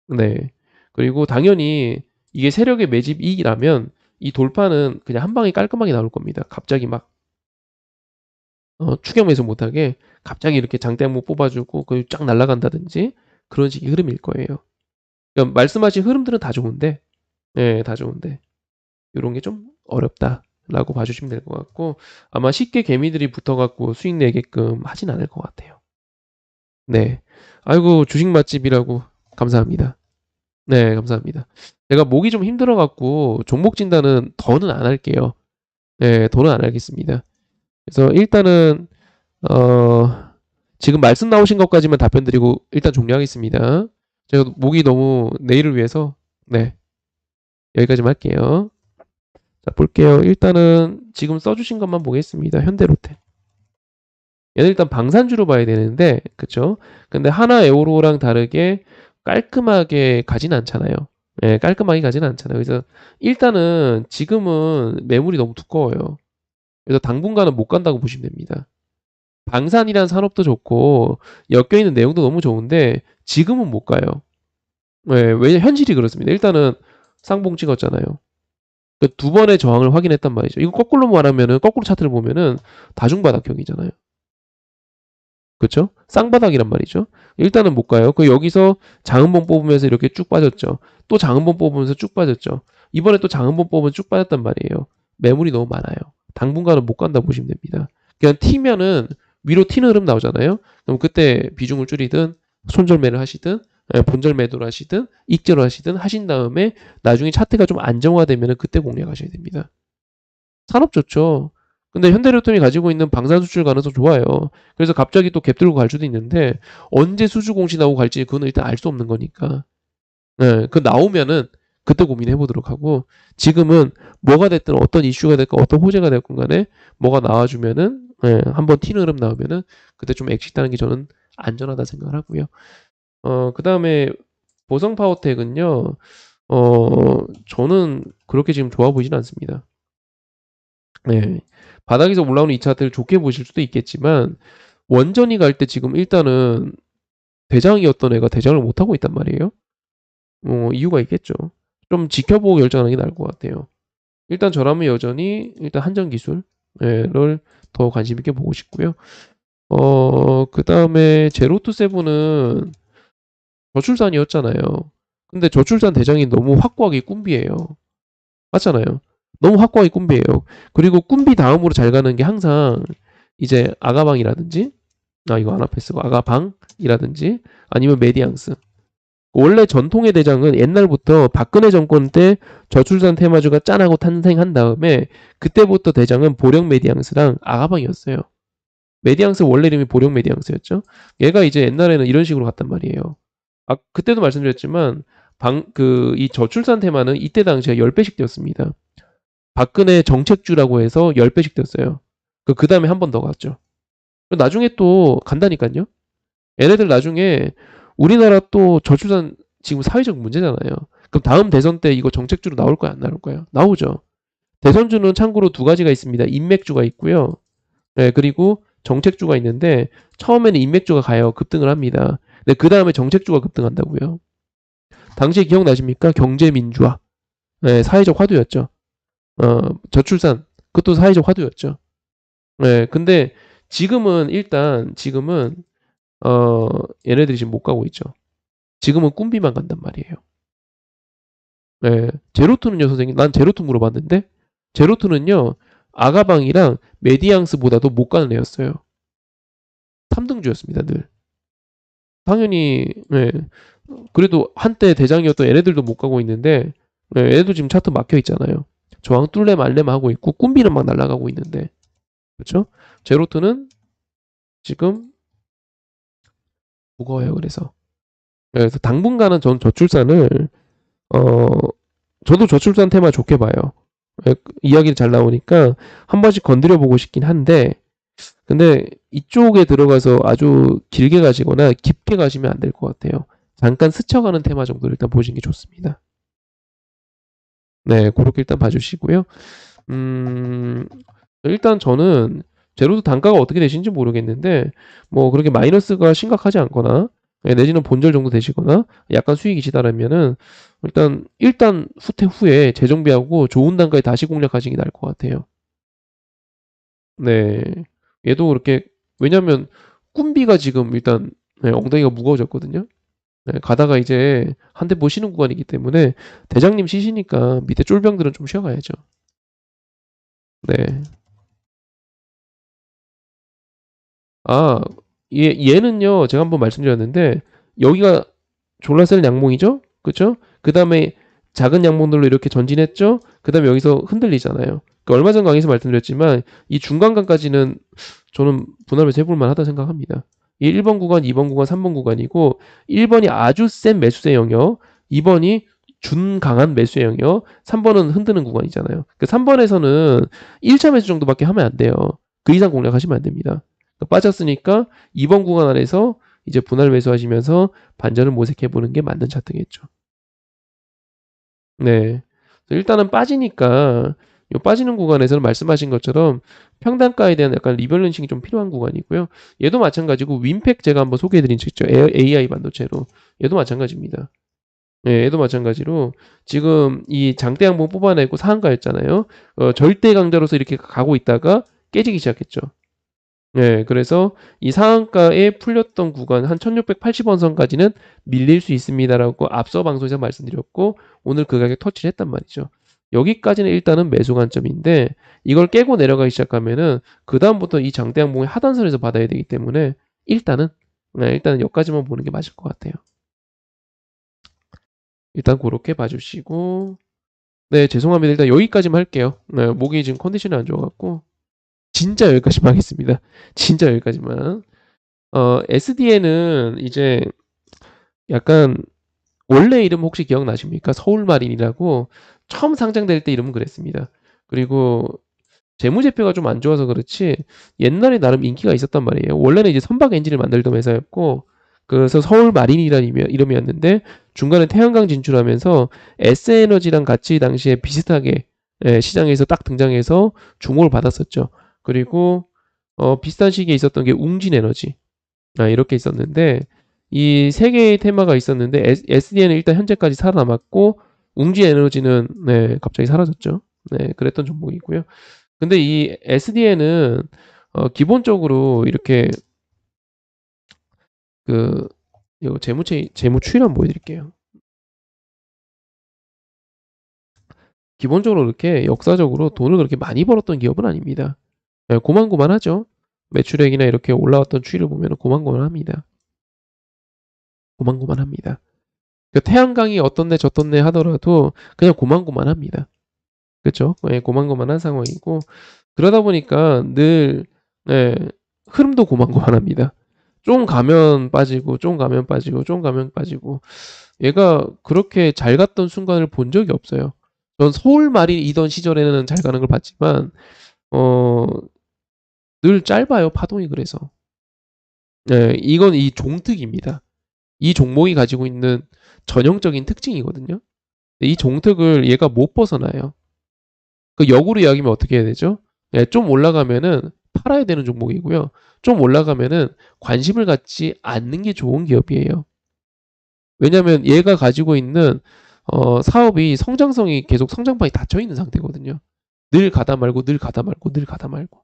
네. 그리고 당연히 이게 세력의 매집이라면 이 돌파는 그냥 한 방에 깔끔하게 나올 겁니다. 갑자기 막 추격 매수 못하게 갑자기 이렇게 장대 한번 뽑아주고 그 쫙 날아간다든지 그런 식의 흐름일 거예요. 그러니까 말씀하신 흐름들은 다 좋은데, 예, 다 좋은데 요런 게 좀 어렵다라고 봐주시면 될 것 같고 아마 쉽게 개미들이 붙어갖고 수익 내게끔 하진 않을 것 같아요. 네. 아이고 주식 맛집이라고 감사합니다. 네, 감사합니다. 제가 목이 좀 힘들어갖고 종목 진단은 더는 안 할게요. 네, 더는 안 하겠습니다. 그래서 일단은 지금 말씀 나오신 것까지만 답변 드리고 일단 종료하겠습니다. 제가 목이 너무 내일을 위해서 네, 여기까지만 할게요. 자, 볼게요. 일단은 지금 써주신 것만 보겠습니다. 현대로템. 얘는 일단 방산주로 봐야 되는데, 그쵸? 근데 하나 에어로랑 다르게 깔끔하게 가진 않잖아요. 예, 깔끔하게 가진 않잖아요. 그래서 일단은 지금은 매물이 너무 두꺼워요. 그래서 당분간은 못 간다고 보시면 됩니다. 방산이란 산업도 좋고, 엮여있는 내용도 너무 좋은데, 지금은 못 가요. 예, 왜냐, 현실이 그렇습니다. 일단은 쌍봉 찍었잖아요. 그 두 번의 저항을 확인했단 말이죠. 이거 거꾸로 말하면은, 거꾸로 차트를 보면은 다중바닥형이잖아요. 그쵸? 쌍바닥이란 말이죠. 일단은 못 가요. 그 여기서 장음봉 뽑으면서 이렇게 쭉 빠졌죠. 또 장음봉 뽑으면서 쭉 빠졌죠. 이번에 또 장음봉 뽑으면 쭉 빠졌단 말이에요. 매물이 너무 많아요. 당분간은 못 간다 보시면 됩니다. 그냥 튀면은 위로 튀는 흐름 나오잖아요. 그럼 그때 비중을 줄이든 손절매를 하시든 본절 매도를 하시든 익절을 하시든 하신 다음에 나중에 차트가 좀 안정화되면 그때 공략하셔야 됩니다. 산업 좋죠. 근데 현대로템이 가지고 있는 방산 수출 가능성 좋아요. 그래서 갑자기 또 갭 들고 갈 수도 있는데 언제 수주 공시나고 갈지 그건 일단 알 수 없는 거니까. 네, 그 나오면은 그때 고민해 보도록 하고 지금은 뭐가 됐든 어떤 이슈가 됐건 어떤 호재가 됐건 간에 뭐가 나와주면은 한번 튀는 흐름 나오면은 그때 좀 엑시트하는 게 저는 안전하다 생각을 하고요. 그다음에 보성 파워텍은요. 저는 그렇게 지금 좋아 보이진 않습니다. 네. 바닥에서 올라오는 이 차트를 좋게 보실 수도 있겠지만 원전이 갈 때 지금 일단은 대장이었던 애가 대장을 못하고 있단 말이에요. 이유가 있겠죠. 좀 지켜보고 결정하는 게 나을 것 같아요. 일단 저라면 여전히 일단 한전기술을 더 관심 있게 보고 싶고요. 그 다음에 제로투세븐은 저출산이었잖아요. 근데 저출산 대장이 너무 확고하게 꾼비예요. 맞잖아요. 너무 확고하게 꾼비예요. 그리고 꾼비 다음으로 잘 가는 게 항상 이제 아가방이라든지, 아 이거 아나페 쓰고 아가방이라든지 아니면 메디앙스. 원래 전통의 대장은 옛날부터 박근혜 정권 때 저출산 테마주가 짠하고 탄생한 다음에 그때부터 대장은 보령 메디앙스랑 아가방이었어요. 메디앙스 원래 이름이 보령 메디앙스였죠. 얘가 이제 옛날에는 이런 식으로 갔단 말이에요. 아, 그때도 말씀드렸지만 이 저출산 테마는 이때 당시에 10배씩 뛰었습니다. 박근혜 정책주라고 해서 10배씩 뛰었어요. 그 다음에 한 번 더 갔죠. 나중에 또 간다니까요. 얘네들 나중에 우리나라 또 저출산 지금 사회적 문제잖아요. 그럼 다음 대선 때 이거 정책주로 나올 거야, 안 나올 거야? 나오죠. 대선주는 참고로 두 가지가 있습니다. 인맥주가 있고요. 네, 그리고 정책주가 있는데 처음에는 인맥주가 가요. 급등을 합니다. 근데 그 다음에 정책주가 급등한다고요. 당시에 기억나십니까? 경제민주화. 네, 사회적 화두였죠. 저출산. 그것도 사회적 화두였죠. 네, 근데 지금은 얘네들이 지금 못 가고 있죠. 지금은 꿈비만 간단 말이에요. 네, 제로투는요, 선생님? 난 제로투 물어봤는데 제로투는요, 아가방이랑 메디앙스보다도 못 가는 애였어요. 3등주였습니다, 늘. 당연히, 네. 그래도 한때 대장이었던 얘네들도 못 가고 있는데, 네, 얘네도 지금 차트 막혀 있잖아요. 저항 뚫레 말레 하고 있고, 꿈비는 막 날아가고 있는데, 그렇죠? 제로투는 지금 무거워요, 그래서. 네, 그래서 당분간은 전 저출산을, 어, 저도 저출산 테마 좋게 봐요. 예, 이야기를 잘 나오니까 한 번씩 건드려 보고 싶긴 한데, 근데 이쪽에 들어가서 아주 길게 가시거나 깊게 가시면 안 될 것 같아요. 잠깐 스쳐가는 테마 정도를 일단 보시는 게 좋습니다. 네, 그렇게 일단 봐주시고요. 음, 일단 저는 제로도 단가가 어떻게 되시는지 모르겠는데, 뭐 그렇게 마이너스가 심각하지 않거나, 내지는 본절 정도 되시거나, 약간 수익이시다라면은, 일단 후퇴 후에 재정비하고 좋은 단가에 다시 공략하시는 게 나을 것 같아요. 네. 얘도 그렇게, 왜냐면, 꾼비가 지금 일단, 네, 엉덩이가 무거워졌거든요. 네, 가다가 이제 한 대 보시는 구간이기 때문에 대장님 쉬시니까 밑에 쫄병들은 좀 쉬어가야죠. 네. 아, 얘는요, 제가 한번 말씀드렸는데, 여기가 졸라 센 양봉이죠? 그쵸? 그 다음에 작은 양봉들로 이렇게 전진했죠? 그 다음에 여기서 흔들리잖아요. 그 얼마 전 강의에서 말씀드렸지만, 이 중간간까지는 저는 분할해서 해볼만 하다 생각합니다. 이 1번 구간, 2번 구간, 3번 구간이고, 1번이 아주 센 매수세 영역, 2번이 준강한 매수세 영역, 3번은 흔드는 구간이잖아요. 그 3번에서는 1차 매수 정도밖에 하면 안 돼요. 그 이상 공략하시면 안 됩니다. 빠졌으니까 2번 구간 안에서 이제 분할 매수하시면서 반전을 모색해 보는 게 맞는 차트겠죠. 네. 일단은 빠지니까 요 빠지는 구간에서는 말씀하신 것처럼 평단가에 대한 약간 리밸런싱이 좀 필요한 구간이고요. 얘도 마찬가지고 윈팩 제가 한번 소개해드린 책 있죠. AI 반도체로. 얘도 마찬가지입니다. 예, 얘도 마찬가지로 지금 이 장대 양봉 뽑아내고 상한가였잖아요. 절대 강자로서 이렇게 가고 있다가 깨지기 시작했죠. 네, 그래서 이 상한가에 풀렸던 구간 한 1680원 선까지는 밀릴 수 있습니다라고 앞서 방송에서 말씀드렸고 오늘 그 가격 터치를 했단 말이죠. 여기까지는 일단은 매수 관점인데 이걸 깨고 내려가기 시작하면은 그 다음부터 이 장대 양봉의 하단선에서 받아야 되기 때문에 일단은 여기까지만 보는 게 맞을 것 같아요. 일단 그렇게 봐주시고 네, 죄송합니다. 일단 여기까지만 할게요. 네, 목이 지금 컨디션이 안 좋아갖고 진짜 여기까지만 하겠습니다. 진짜 여기까지만. SDN은 이제 약간 원래 이름 혹시 기억나십니까? 서울마린이라고 처음 상장될 때 이름은 그랬습니다. 그리고 재무제표가 좀 안 좋아서 그렇지 옛날에 나름 인기가 있었단 말이에요. 원래는 이제 선박 엔진을 만들던 회사였고 그래서 서울마린이라는 이름이었는데 중간에 태양광 진출하면서 S에너지랑 같이 당시에 비슷하게 시장에서 딱 등장해서 주목을 받았었죠. 그리고 비슷한 시기에 있었던 게 웅진에너지 이렇게 있었는데 이 세 개의 테마가 있었는데 SDN은 일단 현재까지 살아남았고 웅진에너지는 네, 갑자기 사라졌죠. 네, 그랬던 종목이고요. 근데 이 SDN은 기본적으로 이렇게 그 이거 재무 추이를 한번 보여드릴게요. 기본적으로 그렇게 역사적으로 돈을 그렇게 많이 벌었던 기업은 아닙니다. 예, 고만고만하죠. 매출액이나 이렇게 올라왔던 추이를 보면 고만고만합니다. 고만고만합니다. 그 태양광이 어떤데 저떤데 하더라도 그냥 고만고만합니다. 그렇죠? 예, 고만고만한 상황이고 그러다 보니까 늘 예, 흐름도 고만고만합니다. 좀 가면 빠지고 좀 가면 빠지고 좀 가면 빠지고 얘가 그렇게 잘 갔던 순간을 본 적이 없어요. 전 서울 말이던 시절에는 잘 가는 걸 봤지만 어, 늘 짧아요. 파동이 그래서. 네, 이건 이 종특입니다. 이 종목이 가지고 있는 전형적인 특징이거든요. 이 종특을 얘가 못 벗어나요. 그 역으로 이야기하면 어떻게 해야 되죠? 네, 좀 올라가면은 팔아야 되는 종목이고요. 좀 올라가면은 관심을 갖지 않는 게 좋은 기업이에요. 왜냐하면 얘가 가지고 있는 사업이 성장성이 계속 성장판이 닫혀 있는 상태거든요. 늘 가다 말고 늘 가다 말고 늘 가다 말고.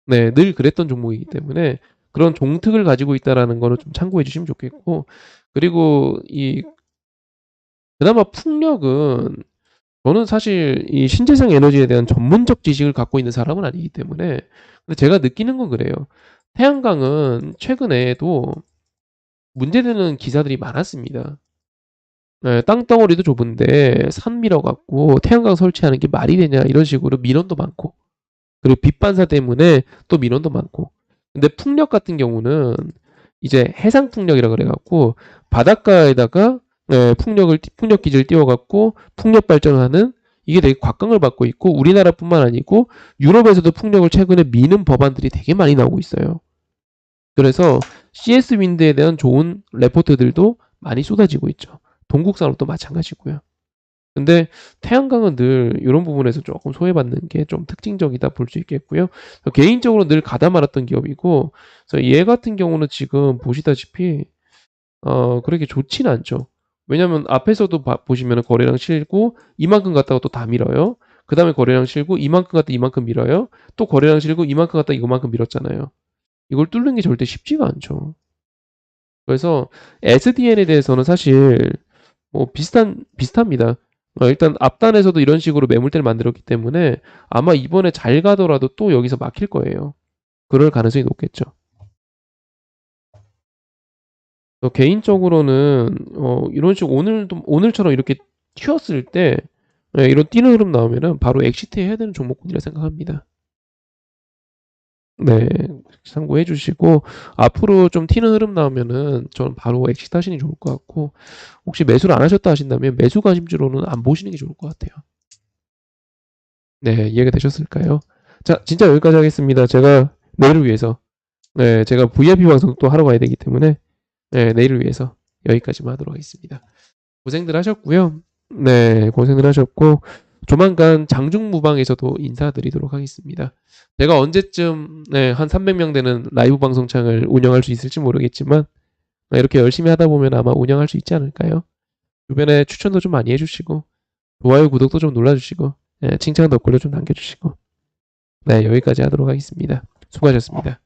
네, 늘 그랬던 종목이기 때문에 그런 종특을 가지고 있다라는 거는 좀 참고해 주시면 좋겠고 그리고 이 그나마 풍력은 저는 사실 이 신재생 에너지에 대한 전문적 지식을 갖고 있는 사람은 아니기 때문에 근데 제가 느끼는 건 그래요. 태양광은 최근에도 문제되는 기사들이 많았습니다. 네, 땅덩어리도 좁은데 산 밀어갖고 태양광 설치하는 게 말이 되냐 이런 식으로 민원도 많고 그리고 빛 반사 때문에 또 민원도 많고 근데 풍력 같은 경우는 이제 해상 풍력이라 그래갖고 바닷가에다가 풍력 기지를 띄워갖고 풍력 발전하는 이게 되게 곽광을 받고 있고 우리나라뿐만 아니고 유럽에서도 풍력을 최근에 미는 법안들이 되게 많이 나오고 있어요. 그래서 CS 윈드에 대한 좋은 레포트들도 많이 쏟아지고 있죠. 동국산업도 마찬가지고요. 근데 태양광은 늘 이런 부분에서 조금 소외받는 게 좀 특징적이다 볼 수 있겠고요. 개인적으로 늘 가다 말았던 기업이고, 그래서 얘 같은 경우는 지금 보시다시피 그렇게 좋지는 않죠. 왜냐면 앞에서도 보시면 거래량 실고 이만큼 갔다가 또 다 밀어요. 그 다음에 거래량 실고 이만큼 갔다 이만큼 밀어요. 또 거래량 실고 이만큼 갔다 이만큼 밀었잖아요. 이걸 뚫는 게 절대 쉽지가 않죠. 그래서 SDN에 대해서는 사실 뭐 비슷합니다. 일단 앞단에서도 이런 식으로 매물대를 만들었기 때문에 아마 이번에 잘 가더라도 또 여기서 막힐 거예요. 그럴 가능성이 높겠죠. 개인적으로는 이런 식으로 오늘처럼 이렇게 튀었을 때 이런 뛰는 흐름 나오면은 바로 엑시트 해야 되는 종목군이라 생각합니다. 네, 참고해 주시고 앞으로 좀 튀는 흐름 나오면은 저는 바로 엑시트 하시는 게 좋을 것 같고 혹시 매수를 안 하셨다 하신다면 매수 관심주로는 안 보시는 게 좋을 것 같아요. 네, 이해가 되셨을까요? 자, 진짜 여기까지 하겠습니다. 제가 내일을 위해서 제가 VIP 방송 또 하러 가야 되기 때문에 내일을 위해서 여기까지만 하도록 하겠습니다. 고생들 하셨고요. 네, 고생들 하셨고 조만간 장중무방에서도 인사드리도록 하겠습니다. 제가 언제쯤 한 300명 되는 라이브 방송창을 운영할 수 있을지 모르겠지만 이렇게 열심히 하다 보면 아마 운영할 수 있지 않을까요? 주변에 추천도 좀 많이 해주시고 좋아요, 구독도 좀 눌러주시고 칭찬 댓글도 좀 남겨주시고 네, 여기까지 하도록 하겠습니다. 수고하셨습니다.